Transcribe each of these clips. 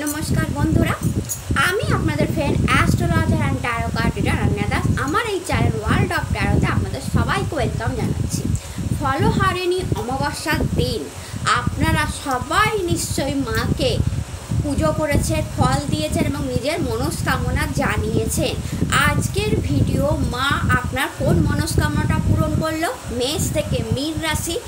नमस्कार बंधुरा आपनादेर friend astrologer and tarot card reader Ananya Das आमार एई चैनल वर्ल्ड अफ टैरोते आपनादेर सबाइके वेलकाम जानाच्छि। फलहारिणी अमाबस्यार दिन आपनारा सबाई निश्चयई माके पुजो करेछेन, फल दिएछेन एबं निजेर मनस्कामना जानिয়েছেন। आजकेर भिडियो मा आपनार कोन मनस्कामनाटा पूरण करलो, मेष थेके मीन राशि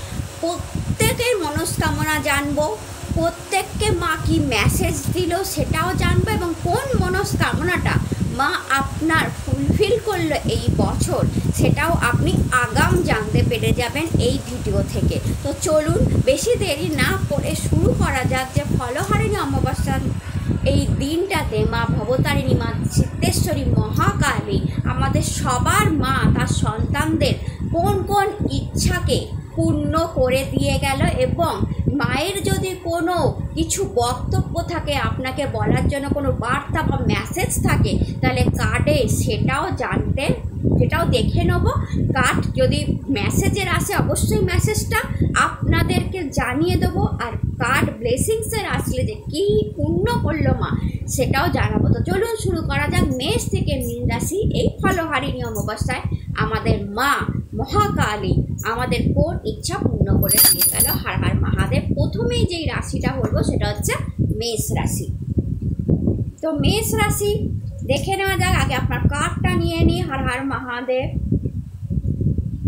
प्रत्येकेर मनस्कामना जानबो, प्रत्येकके मा कि मैसेज दिल सेटाओ जानबो एबं कोन मनस्कामनाटा मा आपनार फुलफिल करलो एई बछर सेटाओ आपनि आगाम जानते पेरे जाबेन एई भिडियो थेके। तो चलुन बेशी देरी ना करे शुरू करा जाक जे फलहारिणी अमाबस्यार এই দিনটাতে মা ভবতারিণী মা সিদ্ধেশ্বরী মহাকালী আমাদের সবার মা তার সন্তানদের কোন কোন ইচ্ছাকে পূর্ণ করে দিয়ে গেল এবং মায়ের যদি কোনো কিছু বক্তব্য থাকে আপনাকে বলার জন্য কোনো বার্তা বা মেসেজ থাকে তাহলে কার্ডে সেটাও দেখে নেব। কার্ড যদি মেসেজের আসে অবশ্যই মেসেজটা আপনাদেরকে জানিয়ে দেবো, আর কার্ড ব্লেসিংসের আসলে যে কী পূর্ণ করলো মা সেটাও জানাবো। তো চলুন শুরু করা যাক। মেষ থেকে মীন রাশি এই ফলহারিণী অমাবস্যায় আমাদের মা মহাকালী আমাদের কোন ইচ্ছা পূর্ণ করে দিয়ে গেল। হর হর মহাদেব। প্রথমেই যেই রাশিটা বলবো সেটা হচ্ছে মেষ রাশি। তো মেষ রাশি দেখে নেওয়া যাক। আগে আপনার কার্ডটা নিয়ে নিই। হর Har Mahadev.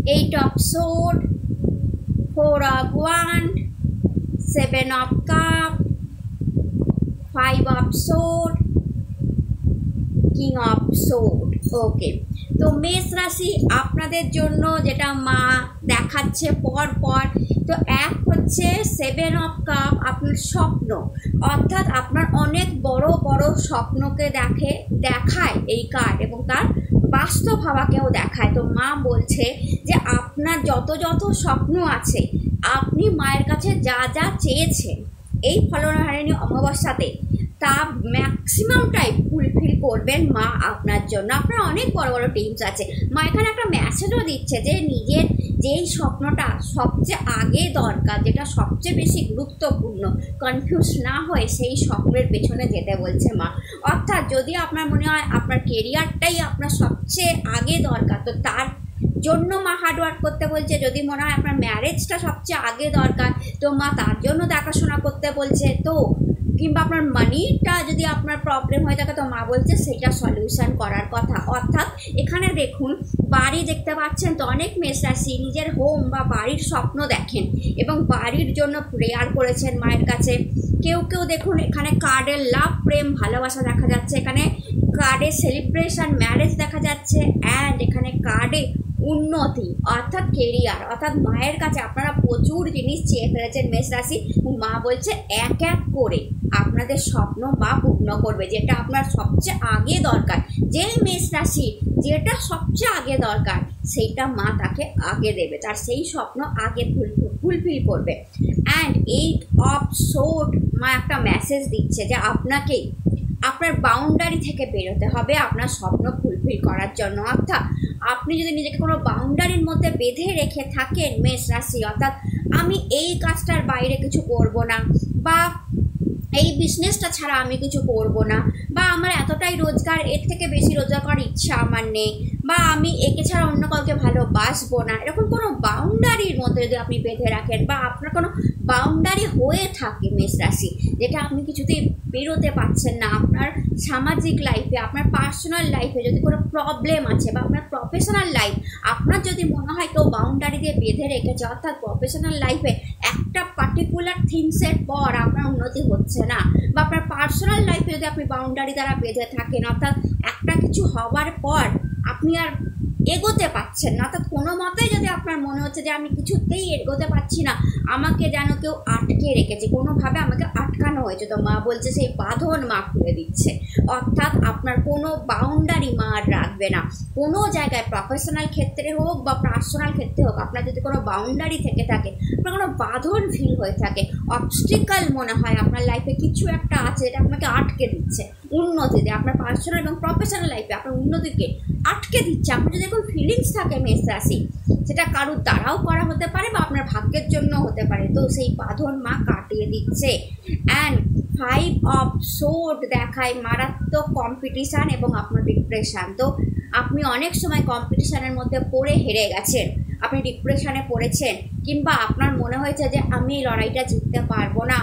8 of sword, 4 of wand, 7 of cup, 5 of sword, king of sword। ওকে, তো মেষ রাশি আপনাদের জন্য যেটা মা দেখাচ্ছে পর পর, তো এক হচ্ছে 7 of cup আপনার স্বপ্ন, অর্থাৎ আপনার অনেক বড় বড় স্বপ্নকে দেখায় এই কার্ড এবং তার বাস্তব হওয়াকেও দেখায়। তো মা বলছে যে আপনার যত যত স্বপ্ন আছে আপনি মায়ের কাছে যা যা চেয়েছেন এই ফলহারিণী অমাবস্যাতে তা ম্যাক্সিমামটাই ফুলফিল করবেন মা আপনার জন্য। আপনার অনেক বড় বড় ড্রিমস আছে। মা এখানে একটা মেসেজও দিচ্ছে যে নিজের যেই স্বপ্নটা সবচেয়ে আগে দরকার, যেটা সবচেয়ে বেশি গুরুত্বপূর্ণ, কনফিউজ না হয়ে সেই স্বপ্নের পেছনে যেতে বলছে মা। অর্থাৎ যদি আপনার মনে হয় আপনার কেরিয়ারটাই আপনার সবচেয়ে আগে দরকার তো তার জন্য মা হার্ডওয়ার্ক করতে বলছে। যদি মনে হয় আপনার ম্যারেজটা সবচেয়ে আগে দরকার তো মা তার জন্য দেখাশোনা করতে বলছে। তো কিংবা আপনার মানিটা যদি আপনার প্রবলেম হয়ে থাকে তো মা বলছে সেটা সলিউশন করার কথা। অর্থাৎ এখানে দেখুন বাড়ি দেখতে পাচ্ছেন, তো অনেক মেষ রাশি নিজের হোম বা বাড়ির স্বপ্ন দেখেন এবং বাড়ির জন্য প্রেয়ার করেছেন মায়ের কাছে। কেউ কেউ দেখুন এখানে কার্ডের লাভ, প্রেম, ভালোবাসা দেখা যাচ্ছে, এখানে কার্ডে সেলিব্রেশন, ম্যারেজ দেখা যাচ্ছে, অ্যান্ড এখানে কার্ডে উন্নতি অর্থাৎ কেরিয়ার। অর্থাৎ মায়ের কাছে আপনারা প্রচুর জিনিস চেয়ে ফেলেছেন মেষ রাশি। মা বলছে এক এক করে আপনাদের স্বপ্ন মা পূর্ণ করবে, যেটা আপনার সবচেয়ে আগে দরকার। যে মেষ রাশি যেটা সবচেয়ে আগে দরকার সেইটা মা তাকে আগে দেবে, তার সেই স্বপ্ন আগে ফুলফিল করবে। অ্যান্ড 8 of sword মা একটা মেসেজ দিচ্ছে যে আপনাকেই আপনার বাউন্ডারি থেকে বেরোতে হবে আপনার স্বপ্ন ফুলফিল করার জন্য। অর্থাৎ আপনি যদি নিজেকে কোনো বাউন্ডারির মধ্যে বেঁধে রেখে থাকেন মেষ রাশি, অর্থাৎ আমি এই কাজটার বাইরে কিছু করব না, বা এই বিজনেসটা ছাড়া আমি কিছু করব না, বা আমার এতটাই রোজগার, এর থেকে বেশি রোজগার করার ইচ্ছা আমার নেই, বা আমি একে ছাড়া অন্য কাউকে ভালোবাসবো না, এরকম কোনো বাউন্ডারির মধ্যে যদি আপনি বেঁধে রাখেন বা আপনার কোনো বাউন্ডারি হয়ে থাকে মেষ রাশি যেটা আপনি কিছুতেই বেরোতে পারছেন না, আপনার সামাজিক লাইফে, আপনার পার্সোনাল লাইফে যদি কোনো প্রবলেম আছে বা আপনার প্রফেশনাল লাইফ, আপনার যদি মনে হয় কেউ বাউন্ডারি দিয়ে বেঁধে রেখেছে, অর্থাৎ প্রফেশনাল লাইফে একটা পার্টিকুলার থিংসের পর আপনার উন্নতি হচ্ছে না, বা আপনার পার্সোনাল লাইফে যদি আপনি বাউন্ডারি দ্বারা বেঁধে থাকেন, অর্থাৎ একটা কিছু হওয়ার পর আপনি আর এগোতে পারছেন না, অর্থাৎ কোনো মতেই যদি আপনার মনে হচ্ছে যে আমি কিছুতেই এগোতে পারছি না, আমাকে যেন কেউ আটকে রেখেছে, কোনোভাবে আমাকে আটকানো হয়েছে, তো মা বলছে সেই বাঁধন মা খুলে দিচ্ছে। অর্থাৎ আপনার কোনো বাউন্ডারি মা আর রাখবে না। কোনো জায়গায় প্রফেশনাল ক্ষেত্রে হোক বা পার্সোনাল ক্ষেত্রে হোক আপনার যদি কোনো বাউন্ডারি থেকে থাকে, আপনার কোনো বাঁধন ফিল হয়ে থাকে, অবস্টিকাল মনে হয় আপনার লাইফে কিছু একটা আছে যেটা আপনাকে আটকে দিচ্ছে উন্নতিতে, আপনার পার্সোনাল এবং প্রফেশনাল লাইফে আপনার উন্নতিকে আটকে দিচ্ছে। আপনার যদি এখন ফিলিংস থাকে মেষ রাশি, সেটা কারুর দ্বারাও করা হতে পারে বা আপনার ভাগ্যের জন্য হতে পারে, তো সেই বাঁধন মা কাটিয়ে দিচ্ছে। অ্যান্ড 5 অফ সোর্ড দেখায় মারাত্মক কম্পিটিশান এবং আপনার ডিপ্রেশান। তো আপনি অনেক সময় কম্পিটিশানের মধ্যে পড়ে হেরে গেছেন, আপনি ডিপ্রেশনে পড়েছেন, কিংবা আপনার মনে হয়েছে যে আমি এই লড়াইটা জিততে পারবো না,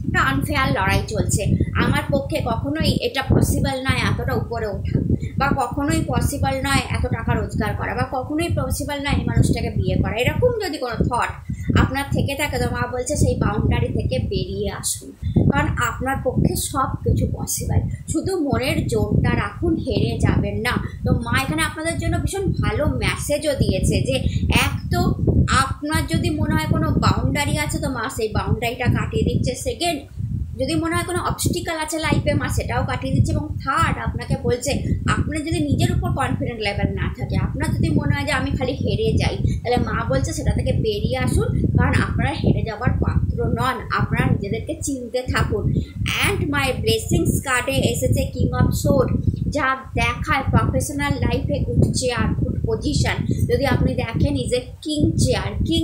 একটা আনফেয়ার লড়াই চলছে, আমার পক্ষে কখনোই এটা পসিবল নয় এতটা উপরে ওঠা, বা কখনোই পসিবল নয় এত টাকা রোজগার করা, বা কখনোই পসিবল নয় এই মানুষটাকে বিয়ে করা, এরকম যদি কোনো থট আপনার থেকে থাকে, তো মা বলছে সেই বাউন্ডারি থেকে বেরিয়ে আসুন, কারণ আপনার পক্ষে সব কিছু পসিবল, শুধু মনের জোরটা রাখুন, হেরে যাবেন না। তো মা এখানে আপনাদের জন্য ভীষণ ভালো মেসেজও দিয়েছে যে এক তো আপনার যদি মনে হয় কোনো বাউন্ডারি আছে, তো মা সেই বাউন্ডারিটা কাটিয়ে দিচ্ছে। সেকেন্ড, যদি মনে হয় কোনো অবস্টিকাল আছে লাইফে, মা সেটাও কাটিয়ে দিচ্ছে। এবং থার্ড, আপনাকে বলছে আপনার যদি নিজের উপর কনফিডেন্ট লেভেল না থাকে, আপনার যদি মনে হয় যে আমি খালি হেরে যাই, তাহলে মা বলছে সেটা থেকে বেরিয়ে আসুন, কারণ আপনারা হেরে যাওয়ার পাত্র নন, আপনারা নিজেদেরকে চিনতে থাকুন। অ্যান্ড মাই ব্লেসিংস কার্ডে এসেছে কিং অফ সোর্ড, যা দেখায় প্রফেশনাল লাইফে গুড চেয়ার, গুড পজিশন। যদি আপনি দেখেন is a king chair, king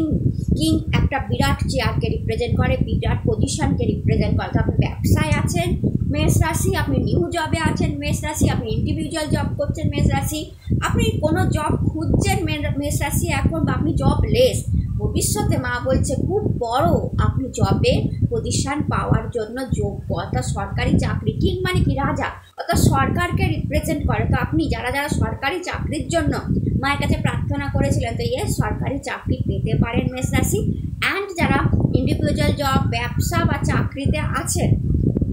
একটা বিরাট চেয়ারকে রিপ্রেজেন্ট করে, বিরাট পজিশনকে রিপ্রেজেন্ট করে। তো আপনি ব্যবসায় আছেন মেষ রাশি, আপনি নিউ জবে আছেন মেষ রাশি, আপনি ইন্ডিভিজুয়াল জব করছেন মেষ রাশি, আপনি কোনো জব খুঁজছেন মেষ রাশি এখন, বা আপনি জবলেস, ভবিষ্যতে মা বলছে খুব বড় আপনি জবে পজিশন পাওয়ার জন্য যোগ্য। অর্থাৎ সরকারি চাকরি, কিং মানে কি রাজা, অর্থাৎ সরকারকে রিপ্রেজেন্ট করে। তো আপনি যারা সরকারি চাকরির জন্য মায়ের কাছে প্রার্থনা করেছিলেন, তো সরকারি চাকরি পেতে পারেন মেষ রাশি। অ্যান্ড যারা ইন্ডিভিজুয়াল জব, ব্যবসা বা চাকরিতে আছেন,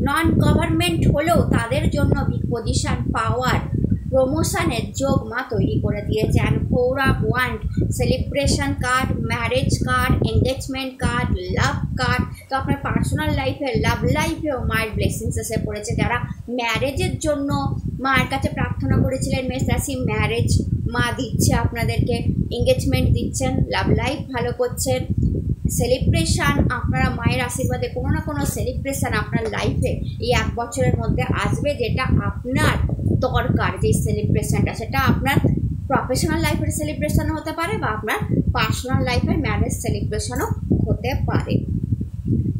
নন গভর্নমেন্ট হলেও তাদের জন্য বিগ পজিশন পাওয়ার, প্রমোশনের যোগ মা তৈরি করে দিয়েছে। And 4 of wand, celebration card, marriage card, engagement card, love card. তো আপনার পার্সোনাল লাইফে, লাভ লাইফেও মায়ের ব্লেসিংস এসে পড়েছে। যারা ম্যারেজের জন্য মায়ের কাছে প্রার্থনা করেছিলেন মেষ রাশি, ম্যারেজ মা দিচ্ছে আপনাদেরকে, এঙ্গেজমেন্ট দিচ্ছেন, লাভ লাইফ ভালো করছেন। সেলিব্রেশন, আপনারা মায়ের আশীর্বাদে কোনো না কোনো সেলিব্রেশন আপনার লাইফে এই 1 বছরের মধ্যে আসবে, যেটা আপনার দরকার। যে সেলিব্রেশনটা, সেটা আপনার প্রফেশনাল লাইফের সেলিব্রেশনও হতে পারে, বা আপনার পার্সোনাল লাইফের ম্যারেজ সেলিব্রেশনও হতে পারে।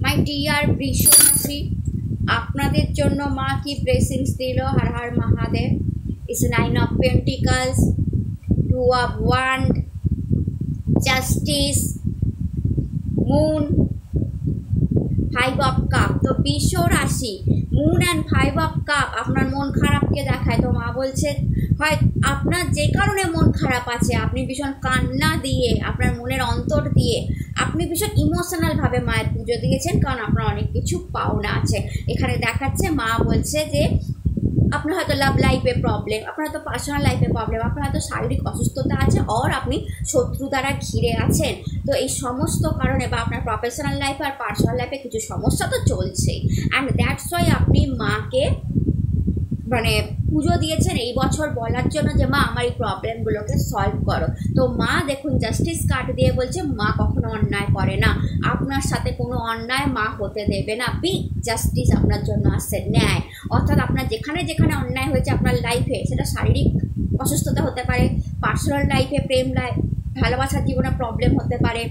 মাই ডিয়ার বৃষ রাশি, আপনাদের জন্য মা কি ব্লেসিংস দিল, হর হর মহাদেব। ইস 9 of pentacles, 2 of wand, justice, moon, 5 of cup. তো বৃষ রাশি, মুন অ্যান্ড 5 অফ কাপ আপনার মন খারাপকে দেখায়। তো মা বলছে হয় আপনার যে কারণে মন খারাপ আছে, আপনি ভীষণ কান্না দিয়ে, আপনার মনের অন্তর দিয়ে আপনি ভীষণ ইমোশনালভাবে মায়ের পুজো দিয়েছেন, কারণ আপনার অনেক কিছু পাওনা আছে। এখানে দেখাচ্ছে মা বলছে যে আপনার হয়তো লাভ লাইফে প্রবলেম, আপনার হয়তো পার্সোনাল লাইফে প্রবলেম, আপনার হয়তো শারীরিক অসুস্থতা আছে, আর আপনি শত্রু দ্বারা ঘিরে আছেন। তো এই সমস্ত কারণে, বা আপনার প্রফেশনাল লাইফ আর পার্সোনাল লাইফে কিছু সমস্যা তো চলছেই। অ্যান্ড দ্যাটস ওয়াই আপনি মাকে মানে পুজো দিয়েছেন এই বছর বলার জন্য যে মা আমার এই প্রবলেমগুলোকে সলভ করো। তো মা দেখুন জাস্টিস কার্ড দিয়ে বলছে মা কখনো অন্যায় করে না, আপনার সাথে কোনো অন্যায় মা হতে দেবে না। বিগ জাস্টিস আপনার জন্য আসছে, ন্যায়। অর্থাৎ আপনার যেখানে যেখানে অন্যায় হয়েছে আপনার লাইফে, সেটা শারীরিক অসুস্থতা হতে পারে, পার্সোনাল লাইফে, প্রেম লাইফ, ভালোবাসার জীবনে প্রবলেম হতে পারে,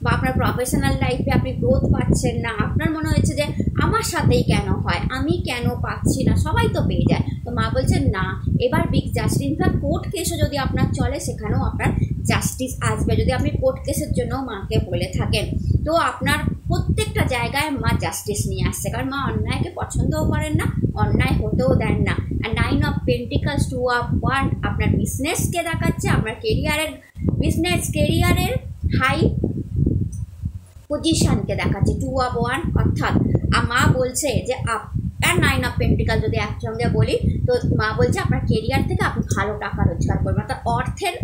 বা আপনার প্রফেশনাল লাইফে আপনি গ্রোথ পাচ্ছেন না, আপনার মনে হয়েছে যে আমার সাথেই কেন হয়, আমি কেন পাচ্ছি না, সবাই তো পেয়ে যায়। তো মা বলছেন না, এবার বিগ জাস্টিস। ইনফ্যাক্ট কোর্ট কেসও যদি আপনার চলে, সেখানেও আপনার জাস্টিস আসবে, যদি আপনি কোর্ট কেসের জন্য মাকে বলে থাকেন। তো আপনার প্রত্যেকটা জায়গায় মা জাস্টিস নিয়ে আসছে, কারণ মা অন্যায়কে পছন্দও করেন না, অন্যায় হতেও দেন না। আর 9 অফ পেন্টিকলস, 2 অফ ওয়ান্ড আপনার বিজনেসকে দেখাচ্ছে, আপনার কেরিয়ারের, বিজনেস কেরিয়ারের হাই পজিশনকে দেখাচ্ছে, 2 অফ ওয়ান্ড। অর্থাৎ মা বলছে যে আর 9 অফ পেন্টিকল যদি একসঙ্গে বলি, তো মা বলছে আপনার কেরিয়ার থেকে আপনি ভালো টাকা রোজগার করবেন। অর্থাৎ অর্থের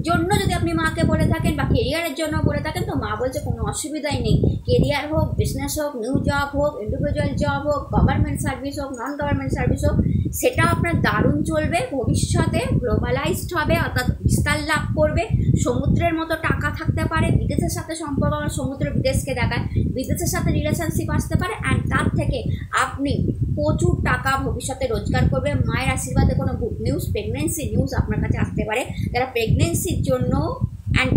জন্য যদি আপনি মাকে বলে থাকেন বা কেরিয়ারের জন্য বলে থাকেন, তো মা বলছে কোনো অসুবিধাই নেই। কেরিয়ার হোক, বিজনেস হোক, নিউ জব হোক, ইন্ডিভিজুয়াল জব হোক, গভর্নমেন্ট সার্ভিস হোক, নন গভর্নমেন্ট সার্ভিস হোক, সেটা আপনার দারুণ চলবে। ভবিষ্যতে গ্লোবালাইজড হবে, অর্থাৎ বিস্তার লাভ করবে, সমুদ্রের মতো টাকা থাকতে পারে, বিদেশের সাথে সম্পর্ক, সমুদ্র বিদেশকে দেখায়, বিদেশের সাথে রিলেশনশিপ আসতে পারে। অ্যান্ড তার থেকে আপনি প্রচুর টাকা ভবিষ্যতে রোজগার করবে। মায়ের আশীর্বাদে কোনো গুড নিউজ, প্রেগনেন্সি নিউজ আপনার কাছে আসতে পারে। যারা প্রেগনেন্সির জন্য and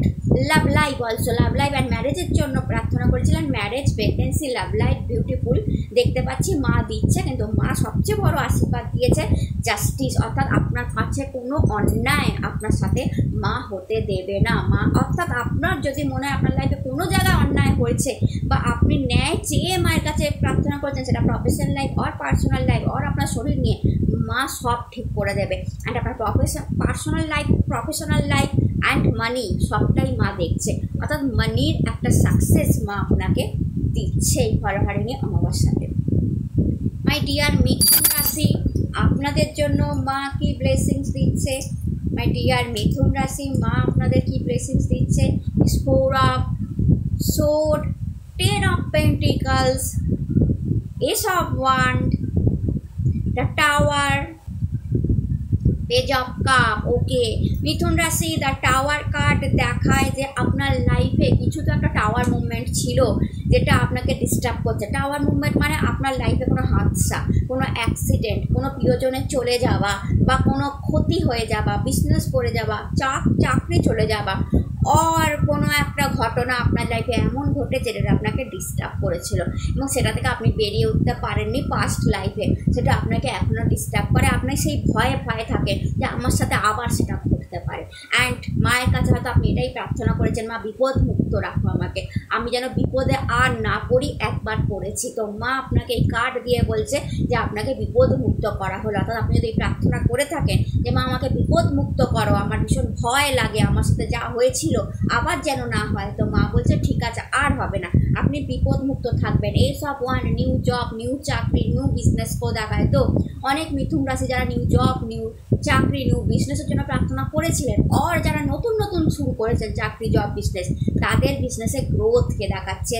love life also, love life and ম্যারেজের জন্য প্রার্থনা করেছিলেন, marriage, pregnancy, love life beautiful দেখতে পাচ্ছি মা দিচ্ছে। কিন্তু মা সবচেয়ে বড় আশীর্বাদ দিয়েছে জাস্টিস, অর্থাৎ আপনার কাছে কোনো অন্যায় আপনার সাথে মা হতে দেবে না। মা অর্থাৎ আপনার যদি মনে হয় আপনার লাইফে কোনো জায়গায় অন্যায় হয়েছে বা আপনি ন্যায় চেয়ে মায়ের কাছে প্রার্থনা করছেন, সেটা professional life or personal life or আপনার শরীর নিয়ে, মা সব ঠিক করে দেবে। অ্যান্ড আপনার personal life, professional life and money সবটাই মা দেখছে, অর্থাৎ মানির একটা সাকসেস মা আপনাকে দিচ্ছে এই ফলহারিণী অমাবস্যাতে। মাই ডিয়ার মিথুন রাশি, আপনাদের জন্য মা কি ব্লেসিংস দিচ্ছে? মাই ডিয়ার মিথুন রাশি, মা আপনাদের কি ব্লেসিংস দিচ্ছে? Four of sword, 10 of Pentacles, Ace of Wands, the Tower, page of cup. Okay Mithun রাশি, দ্য টাওয়ার কার্ড দেখায় যে আপনার লাইফে কিছু তো একটা টাওয়ার মুভমেন্ট ছিল যেটা আপনাকে ডিস্টার্ব করছে। টাওয়ার মুভমেন্ট মানে আপনার লাইফে কোনো হাদসা, কোনো অ্যাক্সিডেন্ট, কোনো প্রিয়জনের চলে যাওয়া বা কোনো ক্ষতি হয়ে যাওয়া, বিজনেস করে যাওয়া, চাকরি চলে যাওয়া, আর কোনো একটা ঘটনা আপনার লাইফে এমন ঘটেছে যেটা আপনাকে ডিস্টার্ব করেছিল এবং সেটা থেকে আপনি বেরিয়ে উঠতে পারেননি পাস্ট লাইফে, সেটা আপনাকে এখনও ডিস্টার্ব করে। আপনি সেই ভয়ে থাকে যে আমার সাথে আবার সেটা ঘটতে পারে। অ্যান্ড মায়ের কাছে হয়তো আপনি এটাই প্রার্থনা করেছেন, মা বিপদ মুক্ত রাখো আমাকে, আমি যেন বিপদে আর না পড়ি, একবার পড়েছি। তো মা আপনাকে এই কার্ড দিয়ে বলছে যে আপনাকে বিপদ মুক্ত করা হলো। অর্থাৎ আপনি যদি প্রার্থনা করে থাকেন যে মা আমাকে বিপদ মুক্ত করো, আমার ভীষণ ভয় লাগে, আমার সাথে যা হয়েছিল আবার যেন না হয়, তো মা বলছে ঠিক আছে আর হবে না, আপনি বিপদ মুক্ত থাকবেন। এই সব ওয়ান, নিউ জব, নিউ চাকরি, নিউ বিজনেস কো দেখায়। তো অনেক মিথুন রাশি যারা নিউ জব, নিউ চাকরি, নিউ বিজনেসের জন্য প্রার্থনা করেছিলেন, আর যারা নতুন শুরু করেছেন চাকরি, জব, বিজনেস, তাদের বিজনেসে গ্রোথকে দেখাচ্ছে,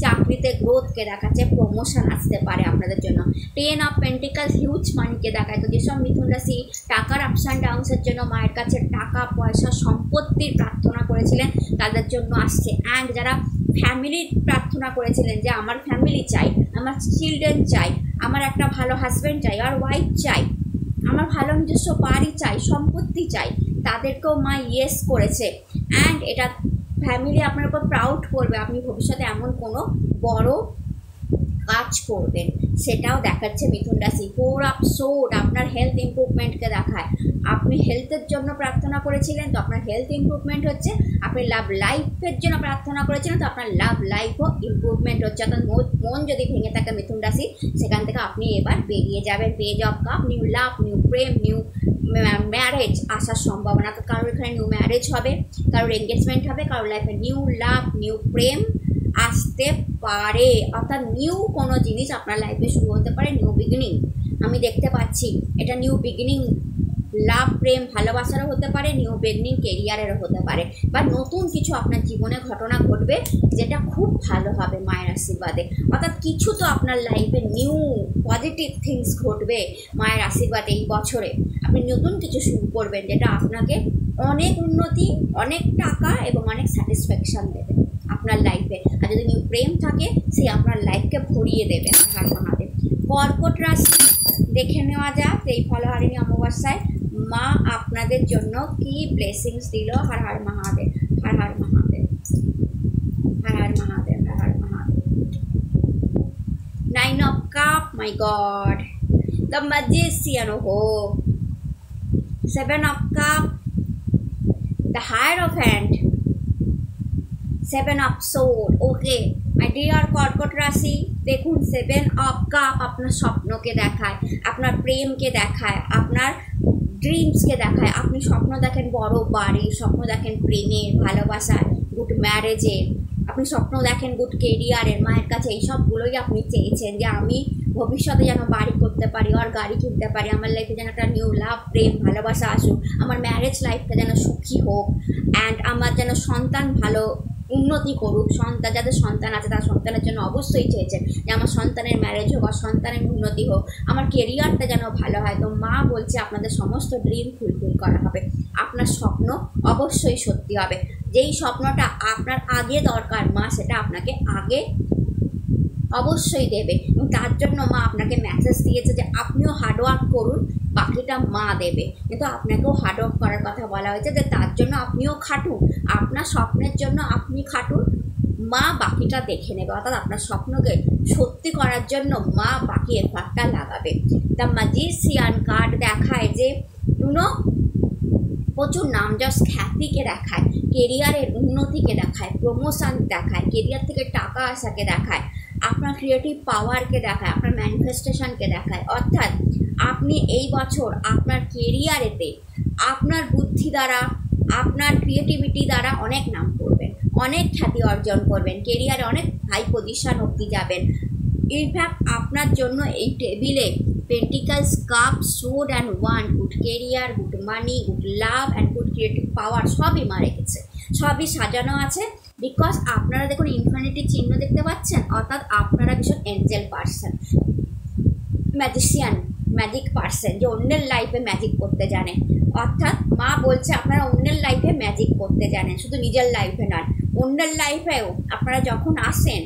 চাকরিতে গ্রোথকে দেখাচ্ছে, প্রমোশন আসতে পারে আপনাদের জন্য। 10 of Pentacles হিউজ মানিকে দেখায়। তো যেসব মিথুন রাশি টাকার আপস অ্যান্ড ডাউনসের জন্য মায়ের কাছে টাকা পয়সা সম্পত্তির প্রার্থনা করেছিলেন, তাদের জন্য আসছে। অ্যান্ড যারা ফ্যামিলির প্রার্থনা করেছিলেন যে আমার ফ্যামিলি চাই, আমার চিলড্রেন চাই, আমার একটা ভালো হাজব্যান্ড চাই আর ওয়াইফ চাই, আমার ভালো নিজস্ব বাড়ি চাই, সম্পত্তি চাই, তাদেরকেও মা ইয়েস করেছে। অ্যান্ড এটা ফ্যামিলি আপনার উপর প্রাউড করবে, আপনি ভবিষ্যতে এমন কোনো বড় কাজ করবেন, সেটাও দেখাচ্ছে মিথুন রাশি। 4 of Swords আপনার হেলথ ইমপ্রুভমেন্টকে দেখায়। আপনি হেলথের জন্য প্রার্থনা করেছিলেন, তো আপনার হেলথ ইমপ্রুভমেন্ট হচ্ছে। আপনি লাভ লাইফের জন্য প্রার্থনা করেছিলেন, তো আপনার লাভ লাইফও ইমপ্রুভমেন্ট হচ্ছে। অর্থাৎ মন যদি ভেঙে থাকে মিথুন রাশি, সেখান থেকে আপনি এবার বেরিয়ে যাবেন। Page of cup, new love, new Prem, new marriage আসার সম্ভাবনা। তো কারোর এখানে নিউ ম্যারেজ হবে, কারোর এঙ্গেজমেন্ট হবে, কারোর লাইফে নিউ লাভ, নিউ প্রেম আসতে পারে। অর্থাৎ নিউ কোনো জিনিস আপনার লাইফে শুরু হতে পারে, নিউ বিগিনিং আমি দেখতে পাচ্ছি। এটা নিউ বিগিনিং লাভ, প্রেম, ভালোবাসারও হতে পারে, নিউ বিগিনিং কেরিয়ারেরও হতে পারে, বা নতুন কিছু আপনার জীবনে ঘটনা ঘটবে যেটা খুব ভালো হবে মায়ের আশীর্বাদে। অর্থাৎ কিছু তো আপনার লাইফে নিউ পজিটিভ থিংস ঘটবে মায়ের আশীর্বাদে। এই বছরে আপনি নতুন কিছু শুরু করবেন যেটা আপনাকে অনেক উন্নতি, অনেক টাকা এবং অনেক স্যাটিসফ্যাকশান দেবে আপনার লাইফে। আর যদি নিউ প্রেম থাকে, সে আপনার লাইফকে ভরিয়ে দেবে। হর মহাদেব। কর্কট রাশি দেখে নেওয়া যাক এই ফলহারিণী অমাবস্যায় মা আপনাদের জন্য কি ব্লেসিংস দিল। হর হর মহাদেব, হর হর মহাদেব, হর হর মহাদেব, হর Har Mahadev. 9 of Cups, my God, the Magician, oh, 7 of Cups, the Hierophant, 7 of Swords. Okay my dear কর্কট রাশি, দেখুন 7 of Cups আপনার স্বপ্নকে দেখায়, আপনার প্রেমকে দেখায়, আপনার ড্রিমসকে দেখায়। আপনি স্বপ্ন দেখেন বড় বাড়ির, স্বপ্ন দেখেন প্রেমের, ভালোবাসার, গুড ম্যারেজের, আপনি স্বপ্ন দেখেন গুড কেরিয়ারের। মায়ের কাছে এই সবগুলোই আপনি চেয়েছেন যে আমি ভবিষ্যতে যেন বাড়ি করতে পারি আর গাড়ি কিনতে পারি, আমার লাইফে যেন একটা নিউ লাভ, প্রেম, ভালোবাসা আসুক, আমার ম্যারেজ লাইফটা যেন সুখী হোক, অ্যান্ড আমার যেন সন্তান ভালো উন্নতি করুক। সন্তান, যাদের সন্তান আছে তার সন্তানের জন্য অবশ্যই চেয়েছেন যে আমার সন্তানের ম্যারেজ হোক আর সন্তানের উন্নতি হোক, আমার কেরিয়ারটা যেন ভালো হয়। তো মা বলছে আপনাদের সমস্ত ড্রিম ফুলফিল করা হবে, আপনার স্বপ্ন অবশ্যই সত্যি হবে। যেই স্বপ্নটা আপনার আগে দরকার, মা সেটা আপনাকে আগে অবশ্যই দেবে। এবং তার জন্য মা আপনাকে মেসেজ দিয়েছে যে আপনিও হার্ডওয়ার্ক করুন, বাকিটা মা দেবে। কিন্তু আপনাকেও হার্ডওয়ার্ক করার কথা বলা হয়েছে, যে তার জন্য আপনিও খাটুন, আপনার স্বপ্নের জন্য আপনি খাটুন, মা বাকিটা দেখে নেবে। অর্থাৎ আপনার স্বপ্নকে সত্যি করার জন্য মা বাকি এফার্টটা লাগাবে। দ্য ম্যাজিশিয়ান কার্ড দেখায় যে প্রচুর নামযশ খ্যাতিকে দেখায়, কেরিয়ারের উন্নতিকে দেখায়, প্রমোশন দেখায়, কেরিয়ার থেকে টাকা আসাকে দেখায়, আপনার ক্রিয়েটিভ পাওয়ারকে দেখায়, আপনার ম্যানিফেস্টেশনকে দেখায়। অর্থাৎ আপনি এই বছর আপনার কেরিয়ারেতে আপনার বুদ্ধি দ্বারা, আপনার ক্রিয়েটিভিটি দ্বারা অনেক নাম করবেন, অনেক খ্যাতি অর্জন করবেন, কেরিয়ারে অনেক হাই পজিশন অবধি যাবেন। ইনফ্যাক্ট আপনার জন্য এই টেবিলে pentacles, cup, sword and wand, good career, good money, good love and good creative power সবই মা রেখেছে, সবই সাজানো আছে। বিকজ আপনারা দেখুন ইনফিনিটি চিহ্ন দেখতে পাচ্ছেন, অর্থাৎ আপনারা ভীষণ Angel person, magician, magic person, যে অন্যের লাইফে ম্যাজিক করতে জানে। অর্থাৎ মা বলছে আপনারা অন্যের লাইফে ম্যাজিক করতে জানেন, শুধু নিজের লাইফে নয়, অন্যের লাইফেও আপনারা যখন আসেন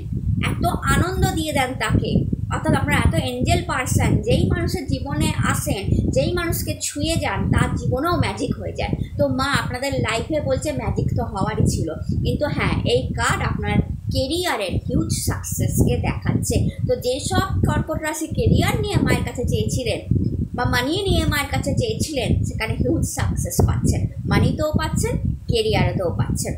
এত আনন্দ দিয়ে দেন তাকে। অর্থাৎ আপনারা এত এঞ্জেল পার্সন, যেই মানুষের জীবনে আসেন, যেই মানুষকে ছুঁয়ে যান তার জীবনেও ম্যাজিক হয়ে যায়। তো মা আপনাদের লাইফে বলছে ম্যাজিক তো হওয়ারই ছিল, কিন্তু হ্যাঁ এই কার্ড আপনার কেরিয়ারের হিউজ সাকসেসকে দেখাচ্ছে। তো যেসব কর্কট রাশি কেরিয়ার নিয়ে মায়ের কাছে চেয়েছিলেন বা মানি নিয়ে মায়ের কাছে চেয়েছিলেন, সেখানে হিউজ সাকসেস পাচ্ছেন, মানিতেও পাচ্ছেন, কেরিয়ারেতেও পাচ্ছেন।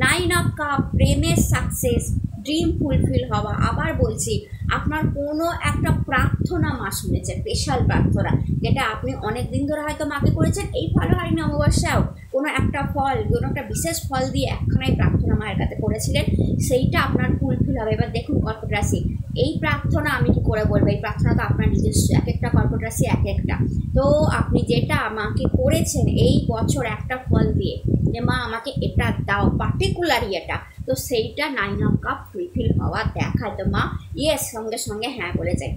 9 অফ কাপ, প্রেমের সাকসেস, ড্রিম ফুলফিল হওয়া। আবার বলছি, আপনার কোনো একটা প্রার্থনা মা শুনেছেন, স্পেশাল প্রার্থনা, যেটা আপনি অনেক দিন ধরে হয়তো মাকে করেছেন, এই ফলহারিণী অমাবস্যাও কোনো একটা ফল, কোনো একটা বিশেষ ফল দিয়ে একখানাই প্রার্থনা মায়ের কাছে করেছিলেন, সেইটা আপনার ফুলফিল হবে। এবার দেখুন কর্কট রাশি, এই প্রার্থনা আমি কি করে বলবো, এই প্রার্থনা তো আপনার নিজস্ব, এক একটা কর্কট রাশি এক একটা। তো আপনি যেটা মাকে করেছেন এই বছর একটা ফল দিয়ে, যে মা আমাকে এটা দাও, পার্টিকুলারই এটা, তো সেইটা 9 অফ কাপ ফুলফিল হওয়া দেখায়। তো মা ইয়েস সঙ্গে সঙ্গে হ্যাঁ বলে যায়।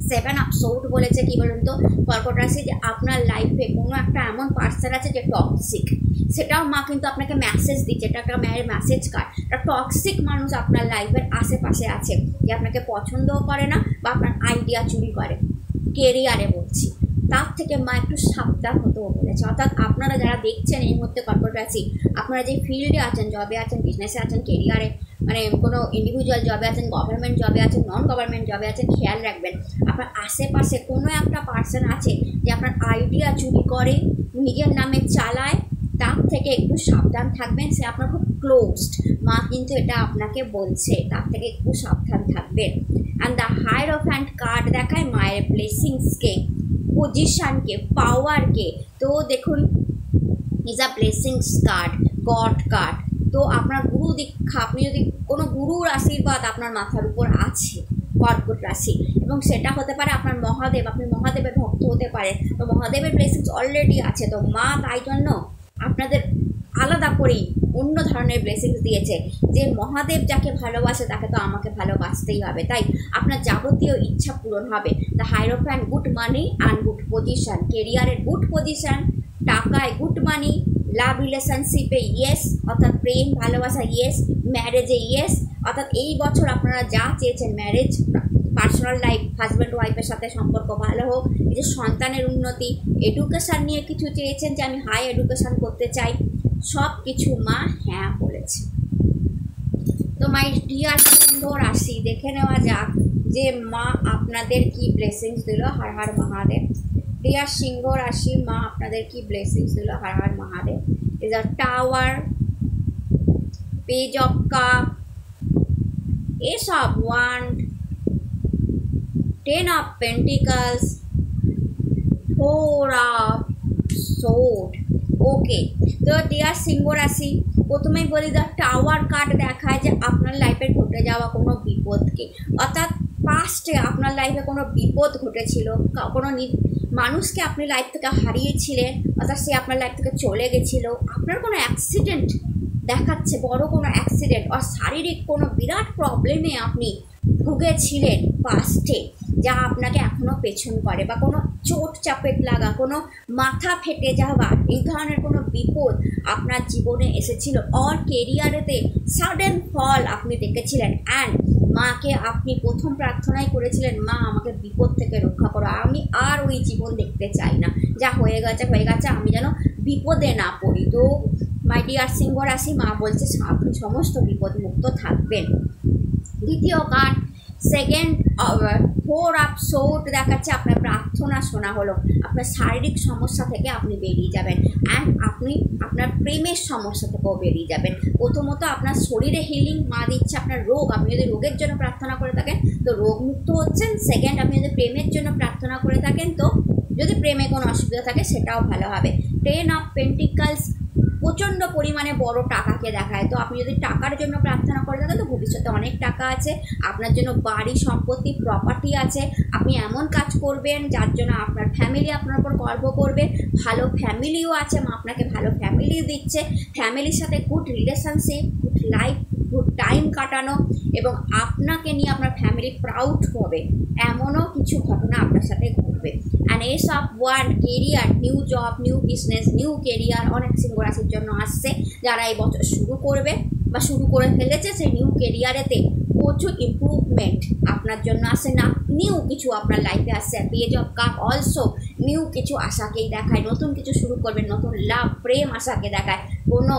7 অফ সোর্ড বলেছে কি বলুন তো কর্কট রাশি, যে আপনার লাইফে কোনো একটা এমন পার্সন আছে যে টক্সিক, সেটাও মা কিন্তু আপনাকে মেসেজ দিচ্ছে, এটা একটা মায়ের মেসেজ কার্ড। একটা টক্সিক মানুষ আপনার লাইফের আশেপাশে আছে, যে আপনাকে পছন্দও করে না বা আপনার আইডিয়া চুরি করে, কেরিয়ারে বলছি, তার থেকে মা একটু সাবধান হতেও বলেছে। অর্থাৎ আপনারা যারা দেখছেন এই মুহূর্তে কর্কট রাশি, আপনারা যে ফিল্ডে আছেন, জবে আছেন, বিজনেসে আছেন, কেরিয়ারে, মানে কোনো ইন্ডিভিজুয়াল জবে আছেন, গভর্নমেন্ট জবে আছেন, নন গভর্নমেন্ট জবে আছেন, খেয়াল রাখবেন আপনার আশেপাশে কোনো একটা পার্সন আছে যে আপনার আইডিয়া চুরি করে, নিজের নামে চালায়, তার থেকে একটু সাবধান থাকবেন। সে আপনার খুব ক্লোজড, মা কিন্তু এটা আপনাকে বলছে, তার থেকে একটু সাবধান থাকবেন। অ্যান্ড দ্য হায়েরোফ্যান্ট কার্ড দেখায় মায়ের ব্লেসিংসকে, পজিশনকে, পাওয়ারকে। তো দেখুন is a blessings card, god card. তো আপনার গুরু দীক্ষা, আপনি যদি কোনো গুরুর আশীর্বাদ আপনার মাথার উপর আছে কর্কট রাশি, এবং সেটা হতে পারে আপনার মহাদেব, আপনি মহাদেবের ভক্ত হতে পারেন, তো মহাদেবের ব্লেসিংস অলরেডি আছে। তো মা তাই জন্য আপনাদের আলাদা করেই অন্য ধরনের ব্লেসিংস দিয়েছে, যে মহাদেব যাকে ভালোবাসে তাকে তো আমাকে ভালোবাসতেই হবে, তাই আপনার যাবতীয় ইচ্ছা পূরণ হবে। The hierophant, good money and good position, কেরিয়ারের গুড পজিশন, টাকায় গুড মানি, লাভ রিলেশনশিপে ইয়েস, অর্থাৎ প্রেম ভালোবাসা ইয়েস, ম্যারেজে ইয়েস, অর্থাৎ এই বছর আপনারা যা চেয়েছেন, ম্যারেজ, পার্সোনাল লাইফ, হাজব্যান্ড ওয়াইফের সাথে সম্পর্ক ভালো হোক, এই যে সন্তানের উন্নতি, এডুকেশান নিয়ে কিছু চেয়েছেন যে আমি হাই এডুকেশান করতে চাই, সব কিছু মা হ্যাঁ বলেছে। তো মাই ডিয়ার সিংহ রাশি, দেখে নেওয়া যাক যে মা আপনাদের কি ব্লেসিংস দিল। হর হর মহাদেব। ডিয়ার সিংহ রাশি, মা আপনাদের কি ব্লেসিংস দিল। Har Har Mahadev. Is a tower, page of cup, ace of wand, 10 of Pentacles, 4 of Swords। Okay, তো ডিয়ার সিংহ রাশি, প্রথমেই বলি দ্য টাওয়ার কার্ড দেখায় যে আপনার লাইফে ঘটে যাওয়া কোনো বিপদকে, অর্থাৎ পাস্টে আপনার লাইফে কোনো বিপদ ঘটেছিল, কোনো মানুষকে আপনি লাইফ থেকে হারিয়েছিলেন, অর্থাৎ সে আপনার লাইফ থেকে চলে গেছিলো, আপনার কোনো অ্যাক্সিডেন্ট দেখাচ্ছে, বড় কোনো অ্যাক্সিডেন্ট আর শারীরিক কোনো বিরাট প্রবলেমে আপনি ভুগেছিলেন পাস্টে, যা আপনাকে এখনও পেছন করে, বা কোনো চোট চাপেট লাগা, কোনো মাথা ফেটে যাওয়া, এই ধরনের কোনো বিপদ আপনার জীবনে এসেছিল, অর কেরিয়ারেতে সাডেন ফল আপনি দেখেছিলেন। অ্যান্ড মাকে আপনি প্রথম প্রার্থনাই করেছিলেন, মা আমাকে বিপদ থেকে রক্ষা করো, আমি আর ওই জীবন দেখতে চাই না, যা হয়ে গেছে আমি যেন বিপদে না পড়ি। তো মাই ডিয়ার সিংহ রাশি, মা বলছে আপনি সমস্ত বিপদ মুক্ত থাকবেন। দ্বিতীয় কার্ড সেকেন্ড 4 অফ সোর্ড দেখাচ্ছে, আপনার প্রার্থনা শোনা হলো, আপনার শারীরিক সমস্যা থেকে আপনি বেরিয়ে যাবেন অ্যান্ড আপনি আপনার প্রেমের সমস্যা থেকেও বেরিয়ে যাবেন। প্রথমত আপনার শরীরে হিলিং মা দিচ্ছে, আপনার রোগ, আপনি যদি রোগের জন্য প্রার্থনা করে থাকেন তো রোগ মুক্ত হচ্ছেন। সেকেন্ড, আপনি যদি প্রেমের জন্য প্রার্থনা করে থাকেন তো যদি প্রেমে কোনো অসুবিধা থাকে সেটাও ভালো হবে। 10 অফ পেন্টিকলস প্রচণ্ড পরিমাণে বড় টাকাকে দেখায়, তো আপনি যদি টাকার জন্য প্রার্থনা করে থাকেন তো ভবিষ্যতে অনেক টাকা আছে, আপনার জন্য বাড়ি সম্পত্তি প্রপার্টি আছে, আপনি এমন কাজ করবেন যার জন্য আপনার ফ্যামিলি আপনার উপর গর্ব করবে, ভালো ফ্যামিলিও আছে, মা আপনাকে ভালো ফ্যামিলি দিচ্ছে, ফ্যামিলির সাথে good relationship, good life, good time কাটানো এবং আপনাকে নিয়ে আপনার ফ্যামিলি প্রাউড হবে এমনও কিছু ঘটনা আপনার সাথে ঘটবে। And S of wand career, new job, new business, new career অনেক সিংহ রাশির জন্য আসছে, যারা এই বছর শুরু করবে বা শুরু করে ফেলেছে সেই নিউ কেরিয়ারেতে প্রচুর ইম্প্রুভমেন্ট আপনার জন্য আসে, না নিউ কিছু আপনার লাইফে আসছে। Page of cup also new কিছু আশাকেই দেখায়, নতুন কিছু শুরু করবেন, নতুন লাভ প্রেম আশাকে দেখায়। কোনো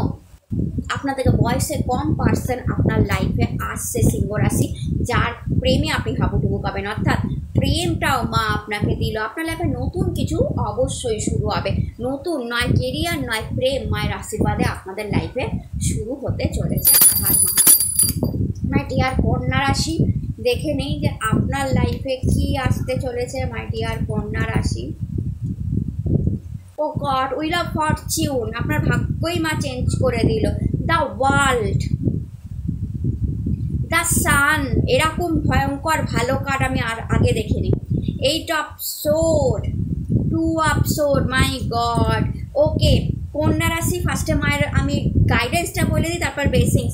আপনার থেকে বয়সে কম পার্সন আপনার লাইফে আসছে সিংহ রাশি, যার প্রেমে আপনি হাবুডুবু পাবেন, অর্থাৎ প্রেমটাও মা আপনাকে দিল। আপনার লাইফে নতুন কিছু অবশ্যই শুরু হবে, নতুন নয় কেরিয়ার নয় প্রেম, মায়ের আশীর্বাদে আপনাদের লাইফে শুরু হতে চলেছে। মাই ডিয়ার কন্যা রাশি, দেখে নেই যে আপনার লাইফে কি আসতে চলেছে। মাই ডিয়ার কন্যা রাশি, ও গড, উইল অফ ফরচুন, আপনার ভাগ্যই মা চেঞ্জ করে দিল। দ্য ওয়ার্ল্ড, দ্য সান, এরকম ভয়ঙ্কর ভালো কার্ড আমি আর আগে দেখিনি। 8 of sword, 2 of sword, my god. Okay কন্যা রাশি, ফার্স্টে মায়ের আমি গাইডেন্সটা বলে দিই, তারপর blessings.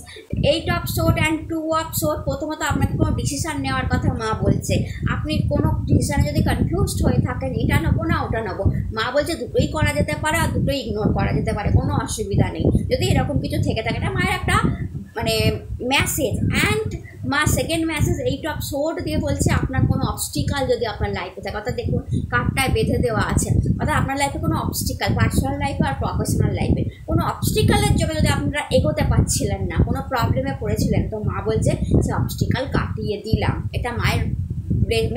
8 of sword and 2 of sword, প্রথমত আপনাকে কোনো ডিসিশান নেওয়ার কথা মা বলছে, আপনি কোনো ডিসিশানে যদি কনফিউজড হয়ে থাকেন এটা নেবো না ওটা নেবো, মা বলছে দুটোই করা যেতে পারে আর দুটোই ইগনোর করা যেতে পারে, কোনো অসুবিধা নেই। যদি এরকম কিছু থেকে থাকে, এটা মায়ের একটা মানে মেসেজ। অ্যান্ড মা সেকেন্ড মেসেজ 8 অফ সোর্ড দিয়ে বলছে আপনার কোনো অবস্টিকাল যদি আপনার লাইফে থাকে, অর্থাৎ দেখুন কার্ডটায় বেঁধে দেওয়া আছে, অর্থাৎ আপনার লাইফে কোনো অবস্টিকাল, পার্সোনাল লাইফে আর প্রফেশনাল লাইফে কোনো অবস্টিকালের জন্য যদি আপনারা এগোতে পারছিলেন না, কোনো প্রবলেমে পড়েছিলেন, তো মা বলছে সে অবস্টিকাল কাটিয়ে দিলাম। এটা মায়ের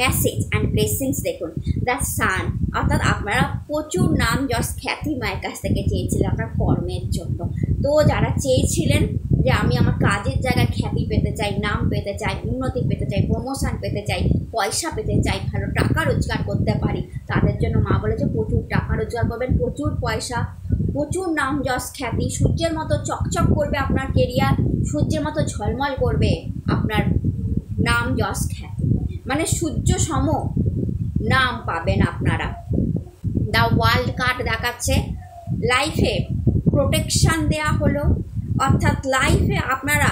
মেসেজ অ্যান্ড ব্লেসিংস। দেখুন দ্য সান, অর্থাৎ আপনারা প্রচুর নাম যশ খ্যাতি মায়ের কাছ থেকে চেয়েছিলেন আপনার কর্মের জন্য। তো যারা চেয়েছিলেন যে আমি আমার কাজের জায়গায় খ্যাতি পেতে চাই, নাম পেতে চাই, উন্নতি পেতে চাই, প্রমোশন পেতে চাই, পয়সা পেতে চাই, ভালো টাকা রোজগার করতে পারি, তাদের জন্য মা বলেছে প্রচুর টাকা রোজগার করবেন, প্রচুর পয়সা, প্রচুর নাম যশ খ্যাতি, সূর্যের মতো চকচক করবে আপনার কেরিয়ার, সূর্যের মতো ঝলমল করবে আপনার নাম যশ খ্যাতি, মানে সূর্য সম নাম পাবেন আপনারা। দ্য ওয়ার্ল্ড কার্ড দেখাচ্ছে লাইফে প্রোটেকশান দেয়া হলো, অর্থাৎ লাইফে আপনারা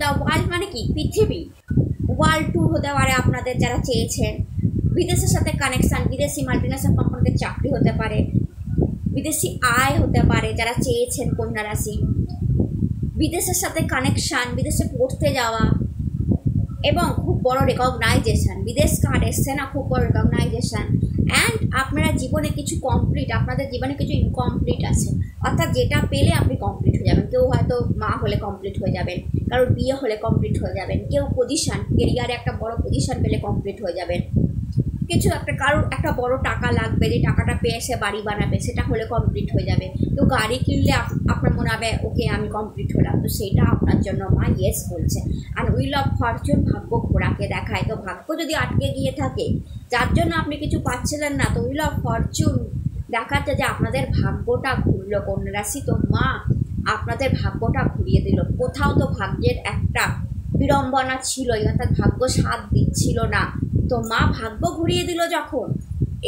দ্য ওয়ার্ল্ড মানে কি পৃথিবী, ওয়ার্ল্ড ট্যুর হতে পারে আপনাদের যারা চেয়েছেন, বিদেশের সাথে কানেকশান, বিদেশি মাল্টিনেশনাল কোম্পানিতে চাকরি হতে পারে, বিদেশি আয় হতে পারে যারা চেয়েছেন কন্যা রাশি, বিদেশের সাথে কানেকশান, বিদেশে পড়তে যাওয়া এবং খুব বড় রেকগনাইজেশন, বিদেশ কার্ড এসছে না, খুব বড় রেকগনাইজেশন। অ্যান্ড আপনারা জীবনে কিছু কমপ্লিট, আপনাদের জীবনে কিছু ইনকমপ্লিট আছে, অর্থাৎ যেটা পেলে আপনি কমপ্লিট হয়ে যাবেন। কেউ হয়তো মা হলে কমপ্লিট হয়ে যাবেন, কারোর বিয়ে হলে কমপ্লিট হয়ে যাবেন, কেউ পজিশান কেরিয়ারে একটা বড় পজিশান পেলে কমপ্লিট হয়ে যাবেন, কিছু একটা কারোর একটা বড় টাকা লাগবে, যে টাকাটা পেয়ে সে বাড়ি বানাবে, সেটা হলে কমপ্লিট হয়ে যাবে। কেউ গাড়ি কিনলে আপনার মনে হবে ওকে আমি কমপ্লিট হলাম, তো সেইটা আপনার জন্য মা ইয়েস বলছে। আর উইল অফ ফরচুন, ভাগ্য ঘোড়াকে দেখায়, তো ভাগ্য যদি আটকে গিয়ে থাকে যার জন্য আপনি কিছু পাচ্ছিলেন না, তো উইল অফ ফরচুন দেখাচ্ছে যে আপনাদের ভাগ্যটা ঘুরলো কন্যা রাশি, তো মা আপনাদের ভাগ্যটা ঘুরিয়ে দিল। কোথাও তো ভাগ্যের একটা বিড়ম্বনা ছিলই, অর্থাৎ ভাগ্য সাথ দিচ্ছিল না, তো মা ভাগ্য ঘুরিয়ে দিল যখন,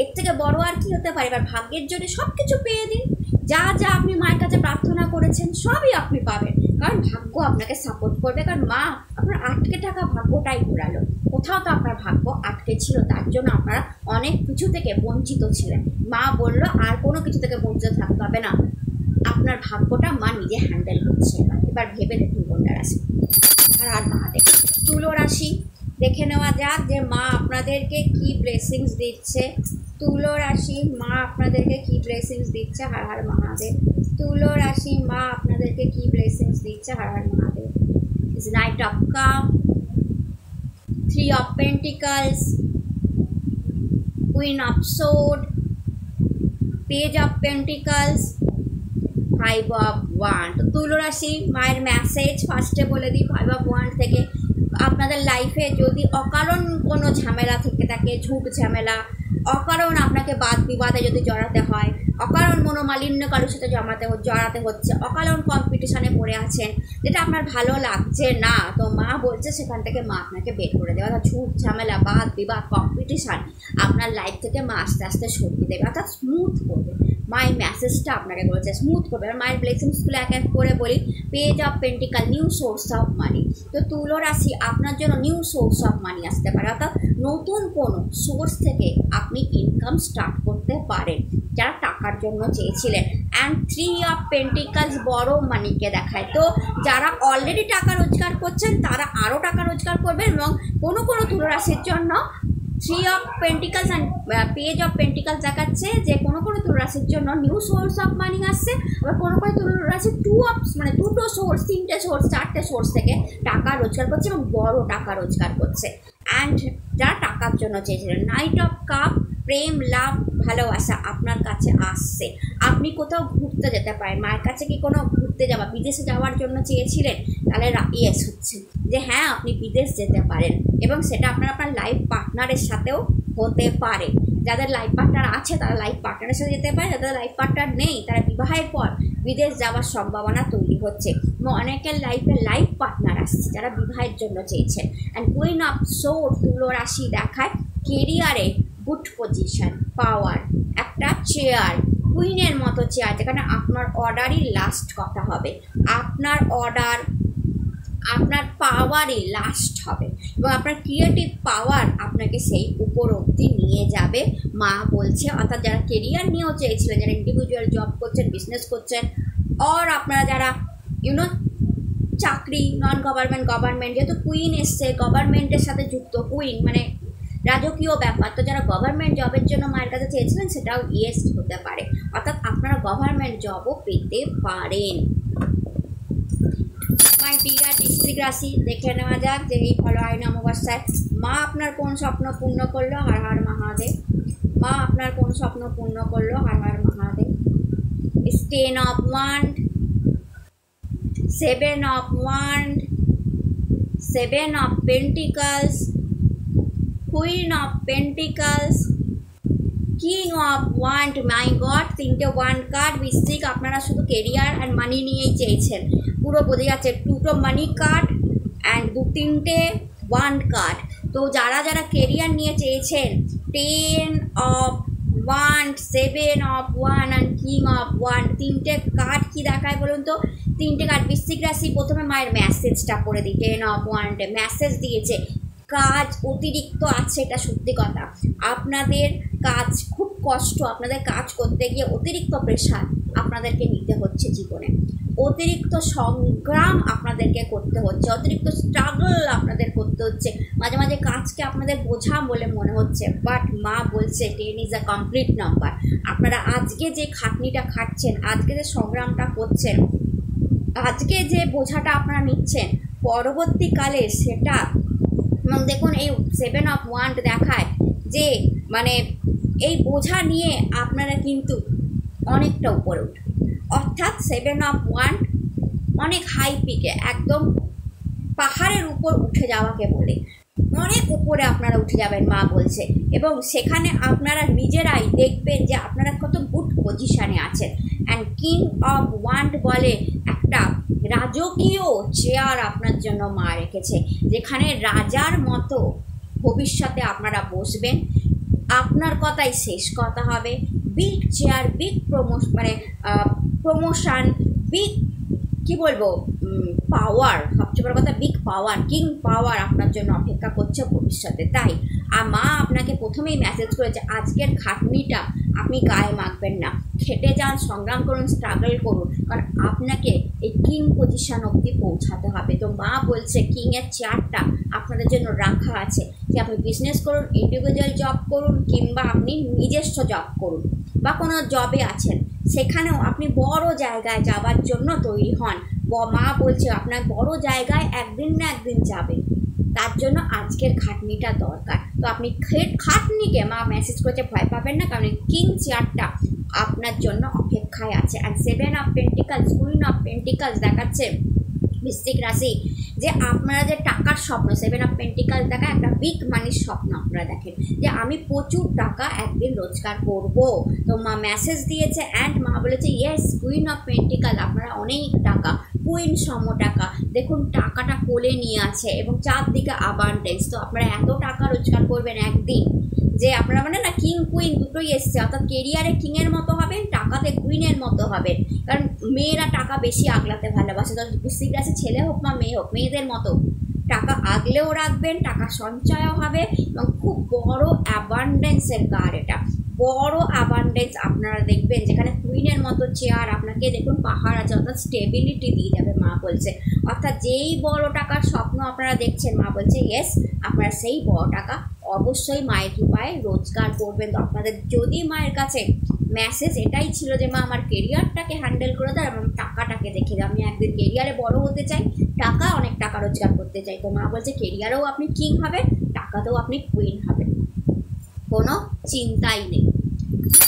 এর থেকে বড় আর কি হতে পারে। এবার ভাগ্যের জন্য সব কিছু পেয়ে দিন, যা যা আপনি মায়ের কাছে প্রার্থনা করেছেন সবই আপনি পাবেন, কারণ ভাগ্য আপনাকে সাপোর্ট করবে, কারণ মা আপনার আটকে থাকা ভাগ্যটাই ঘোরালো। কোথাও তো আপনার ভাগ্য আটকে ছিল, তার জন্য আপনারা অনেক কিছু থেকে বঞ্চিত ছিলেন, মা বললো আর কোনো কিছু থেকে বঞ্চিত থাকতে হবে না, আপনার ভাগ্যটা মা নিজে হ্যান্ডেল করছে। এবার ভেবে দেখুন কন্যা রাশি। আর মা দেখুন। তুলো রাশি দেখে নেওয়া যাক যে মা আপনাদেরকে কি ব্লেসিংস দিচ্ছে। তুলো রাশি মা আপনাদেরকে কি ব্লেসিংস দিচ্ছে, হর হর মহাদেব। তুলো রাশি মা আপনাদেরকে কি ব্লেসিংস দিচ্ছে, Har Har Mahadev. Is knight of cup, 3 of Pentacles, Queen of Swords, Page of Pentacles, 5 of Wands। তো তুলো রাশি মায়ের মেসেজ ফার্স্টে বলে দিই 5 of Wands থেকে। আপনাদের লাইফে যদি অকারণ কোনো ঝামেলা থেকে থাকে, ঝুট ঝামেলা, অকারণ আপনাকে বাদ বিবাদে যদি জড়াতে হয়, অকারণ মনোমালিন্য কারোর সাথে জড়াতে হচ্ছে, অকারণ কম্পিটিশানে পড়ে আছেন যেটা আপনার ভালো লাগছে না, তো মা বলছে সেখান থেকে মা আপনাকে বের করে দেবে। অর্থাৎ ঝুট ঝামেলা, বাদ বিবাদ, কম্পিটিশান আপনার লাইফ থেকে মা আস্তে আস্তে সরিয়ে দেবে, অর্থাৎ স্মুথ করবে। মায়ের মেসেজটা আপনাকে বলছে স্মুথ করবে। আর মায়ের ব্লেসিংসগুলো এক এক করে বলি। Page of pentacle, new source of money. তো তুলো রাশি আপনার জন্য নিউ সোর্স অফ মানি আসতে পারে, অর্থাৎ নতুন কোনো সোর্স থেকে আপনি ইনকাম স্টার্ট করতে পারেন যারা টাকার জন্য চেয়েছিলেন। অ্যান্ড 3 of Pentacles বড় মানিকে দেখায়। তো যারা অলরেডি টাকা রোজগার করছেন তারা আরও টাকা রোজগার করবেন, এবং কোনো কোনো তুলো রাশির জন্য 3 of Pentacles and page of pentacles দেখাচ্ছে যে কোনো কোনো তুলো রাশির জন্য নিউ সোর্স অফ মানি আসছে। আবার কোনো কোনো তুলো রাশি দুটো সোর্স, 3টে সোর্স, 4টে সোর্স থেকে টাকা রোজগার করছে এবং বড় টাকা রোজগার করছে। অ্যান্ড যারা টাকার জন্য চেয়েছিলেন, নাইট অফ কাপ, প্রেম, লাভ, ভালোবাসা আপনার কাছে আসছে। আপনি কোথাও ঘুরতে যেতে পারেন। মায়ের কাছে কি কোনো ঘুরতে যাওয়া, বিদেশে যাওয়ার জন্য চেয়েছিলেন, তাহলে ইয়েস হচ্ছে যে হ্যাঁ আপনি বিদেশ যেতে পারেন, এবং সেটা আপনার লাইফ পার্টনারের সাথেও হতে পারে। যাদের লাইফ পার্টনার আছে তারা লাইফ পার্টনারের সাথে যেতে পারে, যাদের লাইফ পার্টনার নেই তারা বিবাহের পর বিদেশ যাওয়ার সম্ভাবনা তৈরি হচ্ছে। অনেকের লাইফে লাইফ পার্টনার আসছে যারা বিবাহের জন্য চেয়েছেন। অ্যান্ড কুইন অফ সোর্ড তুলো রাশি দেখায় কেরিয়ারে গুড পজিশন, পাওয়ার, একটা চেয়ার, কুইনের মতো চেয়ার, যেখানে আপনার অর্ডারই লাস্ট কথা হবে, আপনার অর্ডার, আপনার পাওয়ারই লাস্ট হবে, এবং আপনার ক্রিয়েটিভ পাওয়ার আপনাকে সেই উপর অবধি নিয়ে যাবে মা বলছে। অর্থাৎ যারা কেরিয়ার নিয়েও চেয়েছিলেন, যারা ইন্ডিভিজুয়াল জব করছেন, বিজনেস করছেন, আর আপনারা যারা চাকরি, নন গভর্নমেন্ট, যেহেতু কুইন এসছে, গভর্নমেন্টের সাথে যুক্ত কুইন মানে রাজকীয় ব্যাপার, তো যারা গভর্নমেন্ট জবের জন্য মায়ের কাছে চেয়েছিলেন সেটাও ইয়েস হতে পারে, অর্থাৎ আপনারা গভর্নমেন্ট জবও পেতে পারেন। মাই ডিয়ার বৃশ্চিক রাশি দেখে নেওয়া যাক যে এই ফলোয়াইন অমাবস্যায় মা আপনার কোন স্বপ্ন পূর্ণ করলো, হর হর মহাদেব। মা আপনার কোন স্বপ্ন পূর্ণ করলো, হর Har Mahadev. 10 of Wands, 7 of Wands, 7 of Pentacles, Queen of Pentacles, King of Wands। My god, 3টে ওয়ান্ড কার্ড। বৃশ্চিক আপনারা শুধু কেরিয়ার অ্যান্ড মানি নিয়েই চেয়েছেন, পুরো বোঝা যাচ্ছে। 2টো মানি কার্ড অ্যান্ড 2-3টে ওয়ান্ড কার্ড। তো যারা যারা কেরিয়ার নিয়ে চেয়েছেন, 10 of Wands, 7 of Wands and king of wand, 3টে কার্ড কি দেখায় বলুন তো? 3টে কার্ড। বৃশ্চিক রাশি প্রথমে মায়ের মেসেজটা পড়ে দিই। 10 of Wands মেসেজ দিয়েছে কাজ অতিরিক্ত আছে, এটা সত্যি কথা। আপনাদের কাজ খুব কষ্ট, আপনাদের কাজ করতে গিয়ে অতিরিক্ত প্রেশার আপনাদেরকে নিতে হচ্ছে জীবনে, অতিরিক্ত সংগ্রাম আপনাদেরকে করতে হচ্ছে, অতিরিক্ত স্ট্রাগল আপনাদের করতে হচ্ছে। মাঝে মাঝে কাজকে আপনাদের বোঝা বলে মনে হচ্ছে, বাট মা বলছে 10 ইজ আ কমপ্লিট নাম্বার। আপনারা আজকে যে খাটনিটা খাটছেন, আজকে যে সংগ্রামটা করছেন, আজকে যে বোঝাটা আপনারা নিচ্ছেন, পরবর্তীকালে সেটা, এবং দেখুন এই 7 of Wands দেখায় যে মানে এই বোঝা নিয়ে আপনারা কিন্তু অনেকটা উপরে উঠবেন। অর্থাৎ 7 of Wands অনেক হাই পিকে, একদম পাহাড়ের উপর উঠে যাওয়াকে বলে, অনেক উপরে আপনারা উঠে যাবেন মা বলছে, এবং সেখানে আপনারা নিজেরাই দেখবেন যে আপনারা কত গুড পজিশানে আছেন। অ্যান্ড কিং অফ ওয়ান্ড বলে একটা রাজকীয় চেয়ার আপনার জন্য মা রেখেছে, যেখানে রাজার মতো ভবিষ্যতে আপনারা বসবেন, আপনার কথাই শেষ কথা হবে। Big chair, big promotion, big কি বলবো পাওয়ার, সবচেয়ে বড় কথা বিগ পাওয়ার, কিং পাওয়ার আপনার জন্য অপেক্ষা করছে ভবিষ্যতে। তাই আর মা আপনাকে প্রথমেই মেসেজ করেছে আজকের খাটনিটা আপনি গায়ে মাখবেন না, খেটে যান, সংগ্রাম করুন, স্ট্রাগল করুন, কারণ আপনাকে এই কিং পজিশন অবধি পৌঁছাতে হবে। তো মা বলছে কিংয়ের চেয়ারটা আপনাদের জন্য রাখা আছে, যে আপনি বিজনেস করুন, ইন্ডিভিজুয়াল জব করুন, কিংবা আপনি নিজস্ব জব করুন, বা কোনো জবে আছেন সেখানেও আপনি বড় জায়গায় যাবার জন্য তৈরি হন। মা বলছে আপনার বড় জায়গায় একদিন না একদিন যাবেন, তার জন্য আজকের খাটনিটা দরকার। তো আপনি খাটনিকে মা মেসেজ করেছে ভয় পাবেন না, কারণ কিং চেয়ারটা আপনার জন্য অপেক্ষায় আছে। And 7 of pentacles, queen of pentacles দেখাচ্ছে বৃশ্চিক রাশি যে আপনারা যে টাকার স্বপ্ন, 7 অফ পেন্টিকালস দেখা একটা বিগ মানির স্বপ্ন আপনারা দেখেন, যে আমি প্রচুর টাকা একদিন রোজগার করব। তো মা মেসেজ দিয়েছে অ্যান্ড মা বলেছে ইয়েস কুইন অফ পেন্টিকাল, আপনারা অনেক টাকা, কুইন সম টাকা, দেখুন টাকাটা কোলে নিয়ে আছে এবং চারদিকে আবান্ডেন্স। তো আপনারা এত টাকা রোজগার করবেন একদিন যে আপনারা মানে না কিং কুইন দুটোই এসছে, অর্থাৎ কেরিয়ারে কিংয়ের মতো হবেন, টাকাতে কুইনের মতো হবেন। কারণ মেয়েরা টাকা বেশি আগলাতে ভালোবাসে, তো বৃশ্চিক রাশি ছেলে হোক বা মেয়ে হোক, মেয়েদের মতো টাকা আগলেও রাখবেন, টাকা সঞ্চয়ও হবে এবং খুব বড় অ্যাবান্ডেন্সের কার্ড এটা, বড় অ্যাবান্ডেন্স আপনারা দেখবেন, যেখানে কুইনের মতো চেয়ার আপনাকে দেখুন পাহাড় আছে, অর্থাৎ স্টেবিলিটি দিয়ে যাবে মা বলছে। অর্থাৎ যেই বড় টাকার স্বপ্ন আপনারা দেখছেন মা বলছে ইয়েস আপনারা সেই বড় টাকা অবশ্যই মায়ের কৃপায় রোজগার করবেন। তো আপনাদের যদি মায়ের কাছে মেসেজ এটাই ছিল যে মা আমার কেরিয়ারটাকে হ্যান্ডেল করে দাও এবং টাকাটাকে দেখে দাও, আমি একদিন কেরিয়ারে বড় হতে চাই, টাকা অনেক টাকা রোজগার করতে চাই, তো মা বলছে কেরিয়ারেও আপনি কিং হবেন, টাকাতেও আপনি কুইন হবেন, কোনো চিন্তাই নেই।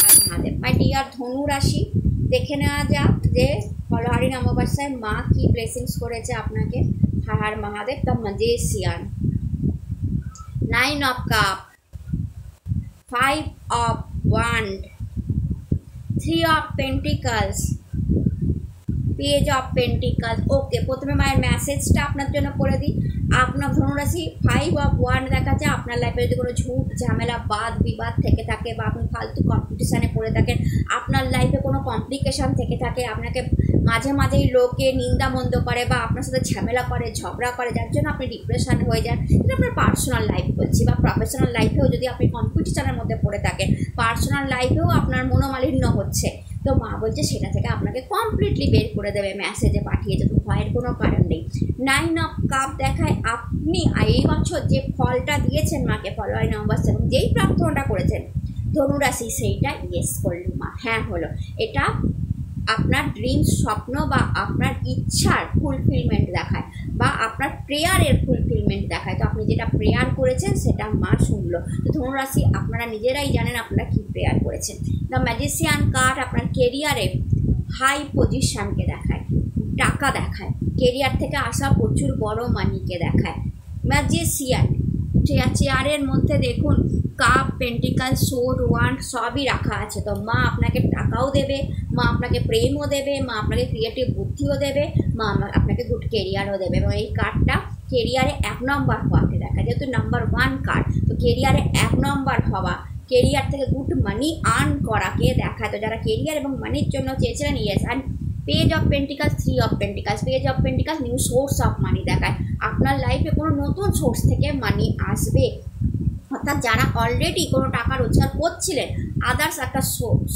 আর মহাদেব মাই ডিয়ার ধনু রাশি, দেখে নেওয়া যাক যে ফলহারিণ অমাবস্যায় মা কি ব্লেসিংস করেছে আপনাকে। Har Har Mahadev. The magician, 9 of cup, 5 of wand, 3 of pentacles, page of pentacles. Okay, প্রথমে মায়ের মেসেজটা আপনার জন্য পড়ে দিই। আপনার ধনুরাশি 5 অফ ওয়ান্ড দেখাচ্ছে, আপনার লাইফে যদি কোনো ঝুট ঝামেলা বাদ বিবাদ থেকে থাকে বা আপনি ফালতু কম্পিটিশানে পড়ে থাকেন, আপনার লাইফে কোনো কমপ্লিকেশান থেকে থাকে, আপনাকে মাঝে মাঝেই লোকে নিন্দা মন্দ করে বা আপনার সাথে ঝামেলা করে, ঝগড়া করে, যার জন্য আপনি ডিপ্রেশন হয়ে যান, এটা আপনার পার্সোনাল লাইফ বলছি, বা প্রফেশনাল লাইফেও যদি আপনি কম্পিটিশানের মধ্যে পড়ে থাকেন, পার্সোনাল লাইফেও আপনার মনোমালিন্য হচ্ছে, তো মা বলছে সেটা থেকে আপনাকে কমপ্লিটলি বের করে দেবে, মেসেজে পাঠিয়েছে, তো ভয়ের কোনো কারণ নেই। 9 অফ কাপ দেখায় আপনি এই বছর যে ফলটা দিয়েছেন মাকে, ফলহারিণ অমাবস্যা এবং যেই প্রার্থনাটা করেছেন ধনুরাশি সেইটা ইয়েস করল মা, হ্যাঁ হলো। এটা আপনার ড্রিমস, স্বপ্ন বা আপনার ইচ্ছার ফুলফিলমেন্ট দেখায় বা আপনার প্রেয়ারের ফুলফিলমেন্ট দেখায়। তো আপনি যেটা প্রেয়ার করেছেন সেটা মা শুনলো। তো ধনুরাশি আপনারা নিজেরাই জানেন আপনারা কী প্রেয়ার করেছেন। দ্য ম্যাজিশিয়ান কার্ড আপনার কেরিয়ারে হাই পজিশনকে দেখায়, টাকা দেখায়, কেরিয়ার থেকে আসা প্রচুর বড় মানিকে দেখায়। ম্যাজিশিয়ান চেয়ারের মধ্যে দেখুন কাপ, পেন্টিকাল, সোর্ড, ওয়ান্ড সবই রাখা আছে। তো মা আপনাকে টাকাও দেবে, মা আপনাকে প্রেমও দেবে, মা আপনাকে ক্রিয়েটিভ বুদ্ধিও দেবে, মা আপনাকে গুড কেরিয়ারও দেবে। এবং এই কার্ডটা কেরিয়ারে 1 নম্বর হওয়াকে দেখায়, যেহেতু নাম্বার 1 কার্ড, তো কেরিয়ারে 1 নম্বর হওয়া, কেরিয়ার থেকে গুড মানি আর্ন করাকে দেখায়। তো যারা কেরিয়ার এবং মানির জন্য চেয়েছিলেন yes. And page of pentacles, 3 of pentacles, page of pentacles new source of money দেখায়, আপনার লাইফে কোনো নতুন সোর্স থেকে মানি আসবে, অর্থাৎ যারা অলরেডি কোনো টাকা রোজগার করছিলেন আদার্স একটা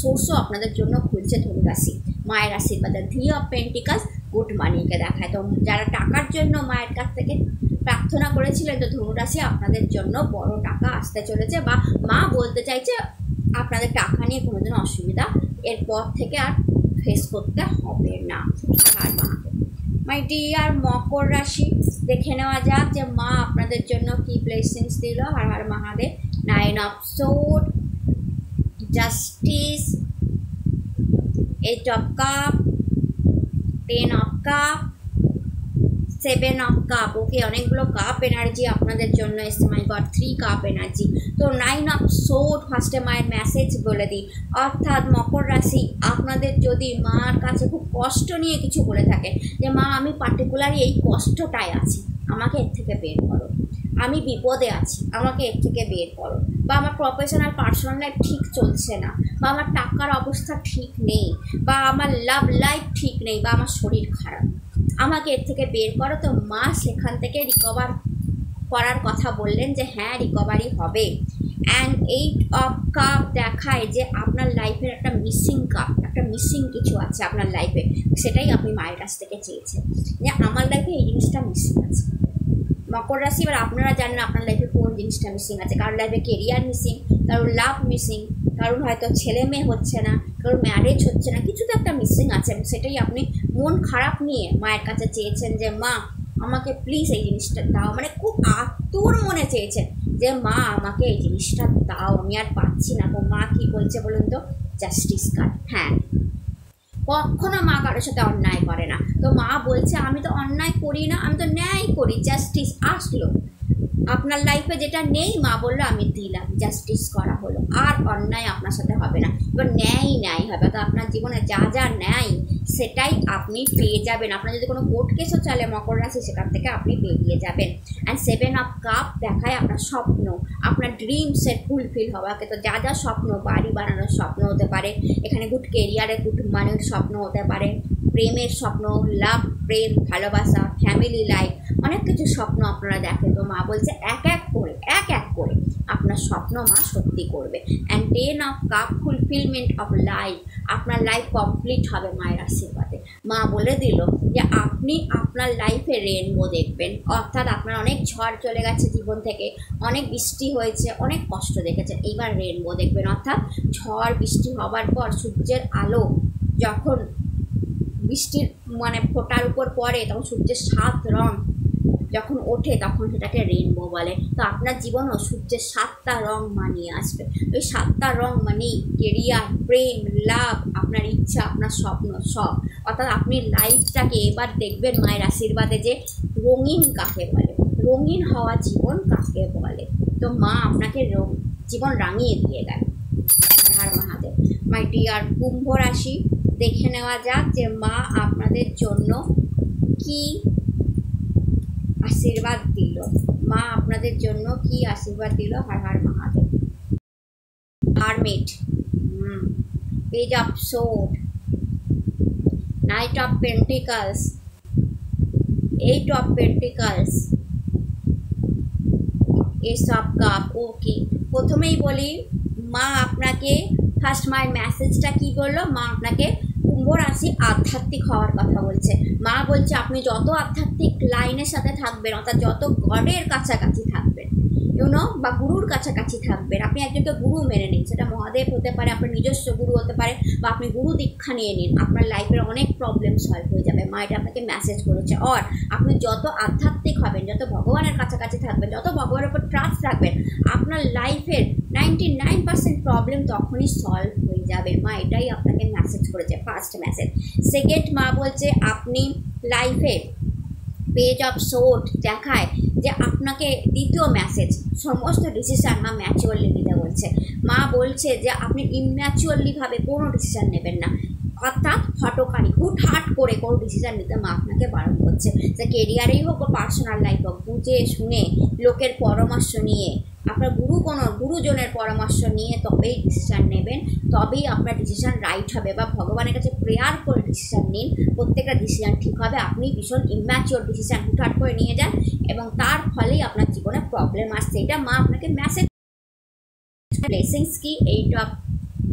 সোর্সও আপনাদের জন্য খুলছে ধনুরাশি মায়ের আশীর্বাদে। 3 অফ পেন্টিকালস গুড মানিকে দেখায়। তো যারা টাকার জন্য মায়ের কাছ থেকে প্রার্থনা করেছিলেন, তো ধনুরাশি আপনাদের জন্য বড় টাকা আসতে চলেছে, বা মা বলতে চাইছে আপনাদের টাকা নিয়ে কোনোদিন অসুবিধা এরপর থেকে আর ফেস করতে হবে না। আর মা মাই ডিয়ার মকর রাশি, দেখে নেওয়া যাক যে মা আপনাদের জন্য কি ব্লেসিংস দিল। Har Har Mahadev. 9 of sword, justice, 8 of cup, 10 of cup, 7 of cup. Okay, অনেকগুলো কাপ এনার্জি আপনাদের জন্য এসছে। My god, 3 cup energy. তো 9 অফ সোর্ড ফার্স্টে মায়ের মেসেজ বলে দিই, অর্থাৎ মকর রাশি আপনাদের যদি মার কাছে খুব কষ্ট নিয়ে কিছু বলে থাকে যে মা আমি পার্টিকুলারলি এই কষ্টটায় আছি, আমাকে এর থেকে বের করো, আমি বিপদে আছি, আমাকে এর থেকে বের করো, বা আমার প্রফেশনাল পার্সোনাল লাইফ ঠিক চলছে না, বা আমার টাকার অবস্থা ঠিক নেই, বা আমার লাভ লাইফ ঠিক নেই, বা আমার শরীর খারাপ, আমাকে এর থেকে বের করো। তো মা সেখান থেকে রিকভার করার কথা বললেন যে হ্যাঁ রিকভারি হবে। অ্যান্ড 8 অফ কাপ দেখায় যে আপনার লাইফের একটা মিসিং কাপ, একটা মিসিং কিছু আছে আপনার লাইফে, সেটাই আপনি মায়ের কাছ থেকে চেয়েছেন যে আমার লাইফে এই জিনিসটা মিসিং আছে। মকর রাশি, এবার আপনারা জানেন আপনার লাইফে কোন জিনিসটা মিসিং আছে। কারোর লাইফে কেরিয়ার মিসিং, কারোর লাভ মিসিং, কারোর হয়তো ছেলে মেয়ে হচ্ছে না, কারোর ম্যারেজ হচ্ছে না, কিছু তো একটা মিসিং আছে। সেটাই আপনি মন খারাপ নিয়ে মায়ের কাছে চেয়েছেন যে মা আমাকে প্লিজ এই জিনিসটা দাও, মানে খুব আতুর মনে চেয়েছেন যে মা আমাকে এই জিনিসটা দাও, আমি আর পাচ্ছি না। তো মা কি বলছে বলুন তো? Justice card. হ্যাঁ, কখনো মা কারোর সাথে অন্যায় করে না। তো মা বলছে আমি তো অন্যায় করি না, আমি তো ন্যায় করি। জাস্টিস আসলো আপনার লাইফে, যেটা নেই মা বললো আমি দিলাম, জাস্টিস করা হলো, আর অন্যায় আপনার সাথে হবে না। এবার ন্যায় ন্যায় হবে, তো আপনার জীবনে যা যা ন্যায় সেটাই আপনি পেয়ে যাবেন। আপনার যদি কোনো কোর্ট কেসও চলে মকর রাশি, সেখান থেকে আপনি বেরিয়ে যাবেন। অ্যান্ড 7 অফ কাপ দেখায় আপনার স্বপ্ন, আপনার ড্রিমসের ফুলফিল হওয়াকে। তো যা যা স্বপ্ন, বাড়ি বানানোর স্বপ্ন হতে পারে, এখানে গুড কেরিয়ারে গুড মানির স্বপ্ন হতে পারে, প্রেমের স্বপ্ন, লাভ, প্রেম, ভালোবাসা, ফ্যামিলি লাইফ, অনেক কিছু স্বপ্ন আপনারা দেখেন। তো মা বলছে এক এক করে আপনার স্বপ্ন মা সত্যি করবে। And 10 of cup fulfilment of life, আপনার লাইফ কমপ্লিট হবে মায়ের আশীর্বাদে। মা বলে দিল যে আপনি আপনার লাইফে রেনবো দেখবেন, অর্থাৎ আপনার অনেক ঝড় চলে গেছে জীবন থেকে, অনেক বৃষ্টি হয়েছে, অনেক কষ্ট দেখেছেন, এইবার রেনবো দেখবেন। অর্থাৎ ঝড় বৃষ্টি হবার পর সূর্যের আলো যখন বৃষ্টির মানে ফোঁটার উপর পড়ে, তখন সূর্যের 7 রং যখন ওঠে তখন সেটাকে রেনবো বলে। তো আপনার জীবনও সূর্যের 7টা রং মানিয়ে আসবে। ওই 7টা রং মানেই কেরিয়ার, প্রেম, লাভ, আপনার ইচ্ছা, আপনার স্বপ্ন সব। অর্থাৎ আপনি লাইফটাকে এবার দেখবেন মায়ের আশীর্বাদে যে রঙিন কাকে বলে, রঙিন হওয়া জীবন কাকে বলে। তো মা আপনাকে জীবন রাঙিয়ে দিয়ে গেল। হর মহাদেব। মাই ডিয়ার কুম্ভ রাশি, দেখে নেওয়া যাক যে মা আপনাদের জন্য কি আশীর্বাদ দিল। মা আপনাদের জন্য কি আশীর্বাদ দিল? Har Har Mahadev. Hermit, page of sword, knight of pentacles, 8 of pentacles, ace of cup. Okay, প্রথমেই বলি মা আপনাকে ফার্স্ট মায়ের মেসেজটা কি বললো? মা আপনাকে কুম্ভ রাশি আধ্যাত্মিক হওয়ার কথা বলছে। মা বলছে আপনি যত আধ্যাত্মিক লাইনের সাথে থাকবেন, অর্থাৎ যত গডের কাছাকাছি থাকবেন, বা গুরুর কাছাকাছি থাকবেন, আপনি একজনকে গুরু মেনে নিন, সেটা মহাদেব হতে পারে, আপনার নিজস্ব গুরু হতে পারে, বা আপনি গুরু দীক্ষা নিয়ে নিন, আপনার লাইফের অনেক প্রবলেম সলভ হয়ে যাবে। মা এটা আপনাকে মেসেজ করেছে। আর আপনি যত আধ্যাত্মিক হবেন, যত ভগবানের কাছাকাছি থাকবেন, যত ভগবানের উপর ট্রাস্ট রাখবেন, আপনার লাইফের 99% প্রবলেম তখনই সলভ হয়ে যাবে। মা এটাই আপনাকে মেসেজ করেছে, ফার্স্ট মেসেজ। সেকেন্ড, মা বলছে আপনি লাইফে পেজ অফ সোর্ড দেখায় যে আপনাকে দ্বিতীয় মেসেজ, সমস্ত ডিসিশান মা ম্যাচিওরলি নিতে বলছে। মা বলছে যে আপনি ইম্যাচিওরলিভাবে কোনো ডিসিশান নেবেন না, অর্থাৎ হটকারী হুটহাট করে কোনো ডিসিশান নিতে মা আপনাকে বারণ করছে। যে কেরিয়ারেই হোক বা পার্সোনাল লাইফ হোক, বুঝে শুনে লোকের পরামর্শ নিয়ে, আপনার গুরুজনের পরামর্শ নিয়ে তবেই ডিসিশান নেবেন, তবেই আপনার ডিসিশান রাইট হবে। বা ভগবানের কাছে প্রেয়ার করে ডিসিশান নিন, প্রত্যেকটা ডিসিশান ঠিক হবে। আপনি ভীষণ ইম্যাচিওর ডিসিশান হুটহাট করে নিয়ে যান এবং তার ফলেই আপনার জীবনে প্রবলেম আসছে। এটা মা আপনাকে মেসেজ। ব্লেসিংস কি? 8 অফ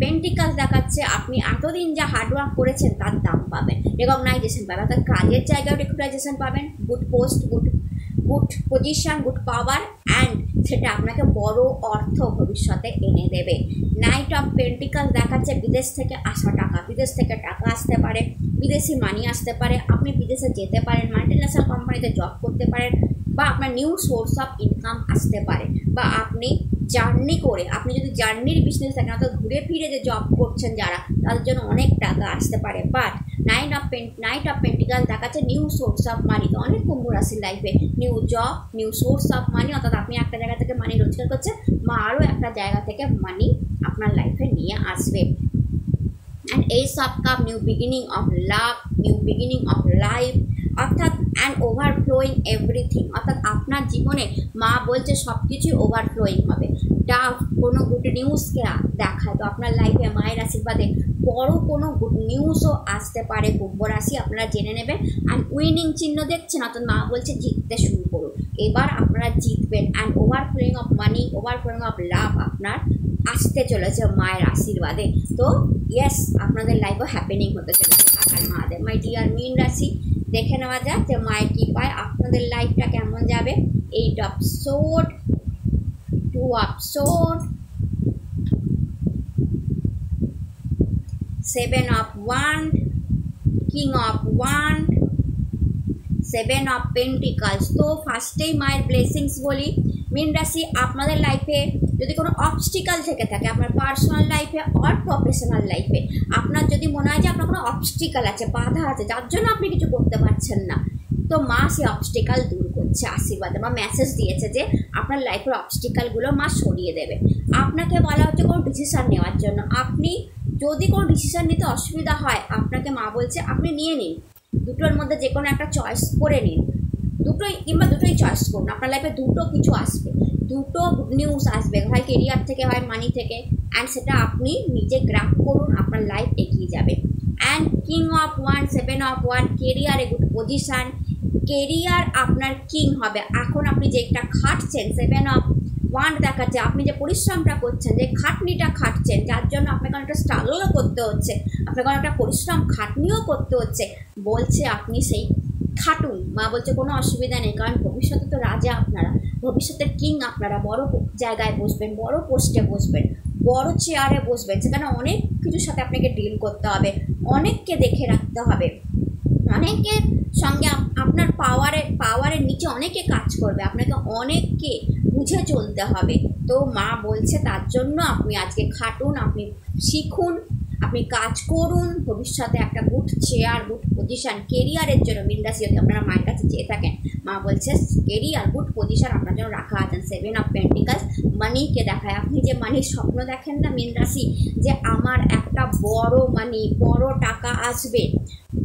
পেন্টিকলস দেখাচ্ছে আপনি এতদিন যা হার্ডওয়ার্ক করেছেন তার দাম পাবেন, রেকগনাইজেশন পাবেন, অর্থাৎ কাজের জায়গায় রেকগনাইজেশন পাবেন, good post, good position, good power, and সেটা আপনাকে বড় অর্থ ভবিষ্যতে এনে দেবে। নাইট অফ পেন্টিকলস দেখাচ্ছে বিদেশ থেকে আসা টাকা, বিদেশ থেকে টাকা আসতে পারে, বিদেশি মানি আসতে পারে, আপনি বিদেশে যেতে পারেন, মাল্টিন্যাশনাল কোম্পানিতে জব করতে পারেন, বা আপনার নিউ সোর্স অফ ইনকাম আসতে পারে, বা আপনি জার্নি করে, আপনি যদি জার্নির বিজনেস থাকেন, অর্থাৎ ঘুরে ফিরে যে জব করছেন যারা, তাদের জন্য অনেক টাকা আসতে পারে। বাট নাইট অফ পেন্টিকলস দেখাচ্ছে নিউ সোর্স অফ মানি। তো অনেক কুম্ভ রাশির লাইফে new job, new source of money, অর্থাৎ আপনি একটা জায়গা থেকে মানি রোজগার করছেন, মা আরও একটা জায়গা থেকে মানি আপনার লাইফে নিয়ে আসবে। And ace of cup, new beginning of love, new beginning of life, অর্থাৎ অ্যান্ড ওভারফ্লোয়িং এভরিথিং, অর্থাৎ আপনার জীবনে মা বলছে সব কিছুই ওভারফ্লোয়িং হবে। কোনো গুড নিউজকে দেখায়, তো আপনার লাইফে মায়ের আশীর্বাদে বড় কোনো গুড নিউজও আসতে পারে কুম্ভ রাশি, আপনারা জেনে নেবেন। অ্যান্ড উইনিং চিহ্ন দেখছেন, অর্থাৎ মা বলছে জিততে শুরু করুন, এবার আপনারা জিতবেন। And overflowing of money, overflowing of love আপনার আসতে চলেছে মায়ের আশীর্বাদে। তো ইয়েস, আপনাদের লাইফও হ্যাপেনিং হতে চলেছে। কাকার মহাদেব। মাই ডিয়ার মীন রাশি, দেখে নেওয়া যাক যে মায়ের কৃপায় আপনাদের লাইফটা কেমন যাবে। 8 of sword, 2 of sword, 7 of wand, king of wand, 7 of pentacles. তো ফার্স্টেই মায়ের ব্লেসিংস বলি। মীন রাশি, আপনাদের লাইফে যদি কোনো অবস্টিকাল থেকে থাকে আপনার পার্সোনাল লাইফে অর প্রফেশনাল লাইফে, আপনার যদি মনে হয় যে আপনার কোনো অবস্টিকাল আছে, বাধা আছে, যার জন্য আপনি কিছু করতে পারছেন না, তো মা সেই অবস্টিকাল দূর করছে আশীর্বাদে। বা মেসেজ দিয়েছে যে আপনার লাইফের অবস্টিকালগুলো মা সরিয়ে দেবে। আপনাকে বলা হচ্ছে কোনো ডিসিশান নেওয়ার জন্য। আপনি যদি কোনো ডিসিশান নিতে অসুবিধা হয়, আপনাকে মা বলছে আপনি নিয়ে নিন, দুটোর মধ্যে যে কোনো একটা চয়েস করে নিন, দুটোই চয়েস করুন। আপনার লাইফে দুটো কিছু আসবে, দুটো গুড নিউজ আসবে, হয় কেরিয়ার থেকে হয় মানি থেকে। অ্যান্ড সেটা আপনি নিজে গ্র্যাব করুন, আপনার লাইফ এগিয়ে যাবে। And king of one, 7 of one, কেরিয়ারে গুড পজিশান, কেরিয়ার আপনার কিং হবে। এখন আপনি যেটা খাটছেন, 7 অফ ওয়ান দেখাচ্ছে, আপনি যে পরিশ্রমটা করছেন, যে খাটনিটা খাটছেন, যার জন্য আপনাকে অনেকটা স্ট্রাগলও করতে হচ্ছে, আপনাকে অনেকটা পরিশ্রম খাটনিও করতে হচ্ছে, বলছে আপনি সেই খাটুন। মা বলছে কোনো অসুবিধা নেই, কারণ ভবিষ্যতে তো রাজা আপনারা, ভবিষ্যতের কিং আপনারা, বড় জায়গায় বসবেন, বড় পোস্টে বসবেন, বড় চেয়ারে বসবেন, সেখানে অনেক কিছুর সাথে আপনাকে ডিল করতে হবে, অনেককে দেখে রাখতে হবে, অনেকের সঙ্গে আপনার পাওয়ারের নিচে অনেকে কাজ করবে, আপনাকে অনেককে বুঝে চলতে হবে। তো মা বলছে তার জন্য আপনি আজকে খাটুন, আপনি শিখুন, আপনি কাজ করুন, ভবিষ্যতে একটা গুড চেয়ার, গুড পজিশান কেরিয়ারের জন্য। মীন রাশি, যদি আপনারা মায়ের কাছে চেয়ে থাকেন, মা বলছে কেরিয়ার গুড পজিশান আপনার জন্য রাখা আছেন। 7 অফ পেন্টিকলস মানিকে দেখায়। আপনি যে মানির স্বপ্ন দেখেন না মীন রাশি, যে আমার একটা বড় মানি, বড় টাকা আসবে,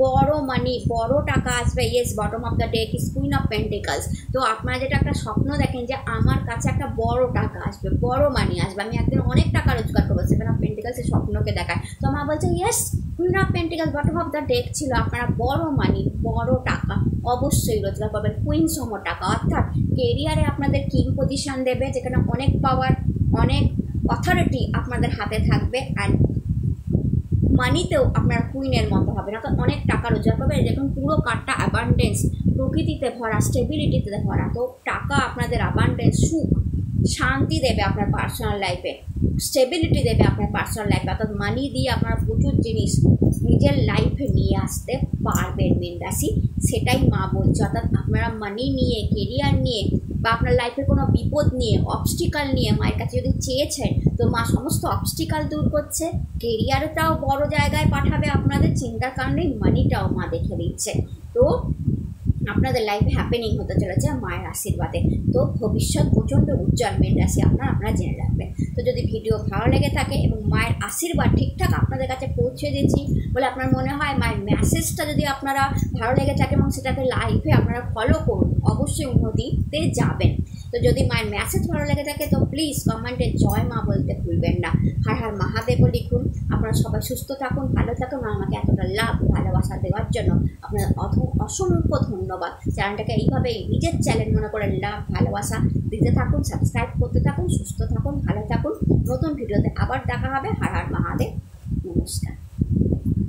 বড় মানি, বড় টাকা আসবে। Yes, bottom of the deck is queen of pentacles. তো আপনারা যেটা একটা স্বপ্ন দেখেন যে আমার কাছে একটা বড় টাকা আসবে, বড় মানি আসবে, আমি একদিন অনেক টাকা রোজগার করবো, 7 অফ পেন্টিকলস এই স্বপ্নকে দেখায়। তো মা বলছে yes, queen of pentacles bottom of the deck ছিল, আপনারা বড় মানি, বড় টাকা অবশ্যই রোজগার করবেন, কুইন সম টাকা। অর্থাৎ কেরিয়ারে আপনাদের কিং পজিশন দেবে, যেখানে অনেক পাওয়ার, অনেক অথরিটি আপনাদের হাতে থাকবে। অ্যান্ড মানিতেও আপনার কুইনের মতো হবে না, অনেক টাকা রোজগার করবে। দেখুন পুরো কার্ডটা অ্যাবান্ডেন্স, প্রকৃতিতে ভরা, স্টেবিলিটিতে ভরা। তো টাকা আপনাদের অ্যাবান্ডেন্স, সুখ শান্তি দেবে আপনার পার্সোনাল লাইফে, স্টেবিলিটি দেবে আপনার পার্সোনাল লাইফে। অর্থাৎ মানি দিয়ে আপনারা প্রচুর জিনিস নিজের লাইফে নিয়ে আসতে পারবেন মীন রাশি, সেটাই মা বলছে। অর্থাৎ আপনারা মানি নিয়ে, কেরিয়ার নিয়ে, বা আপনার লাইফে কোনো বিপদ নিয়ে, অবস্টিকাল নিয়ে মায়ের কাছে যদি চেয়েছেন, তো মা সমস্ত অবস্টিকাল দূর করছে, কেরিয়ারটাও বড় জায়গায় পাঠাবে আপনাদের, চিন্তার কারণে মানিটাও মা দেখে দিচ্ছে। তো আপনাদের লাইফে হ্যাপেনিং হতে চলেছে মায়ের আশীর্বাদে। তো ভবিষ্যৎ প্রচণ্ড উজ্জ্বল মীন রাশি আপনারা জেনে রাখবেন। তো যদি ভিডিও ভালো লেগে থাকে এবং মায়ের আশীর্বাদ ঠিকঠাক আপনাদের কাছে পৌঁছে দিয়েছি বলে আপনার মনে হয়, মায়ের মেসেজটা যদি আপনারা ভালো লেগে থাকে এবং সেটাকে লাইফে আপনারা ফলো করুন, অবশ্যই উন্নতিতে যাবেন। তো যদি মায়ের মেসেজ ভালো লেগে থাকে তো প্লিজ কমেন্টে জয় মা বলতে ভুলবেন না। হর হর মহাদেবও লিখুন। আপনারা সবাই সুস্থ থাকুন, ভালো থাকুন, আমাকে এতটা লাভ ভালোবাসা দেওয়ার জন্য আপনার অসংখ্য ধন্যবাদ। চ্যানেলটাকে এইভাবেই নিজের চ্যানেল মনে করে লাভ ভালোবাসা দিতে থাকুন, সাবস্ক্রাইব করতে থাকুন, সুস্থ থাকুন, ভালো থাকুন। নতুন ভিডিওতে আবার দেখা হবে। হর হর মহাদেব, নমস্কার।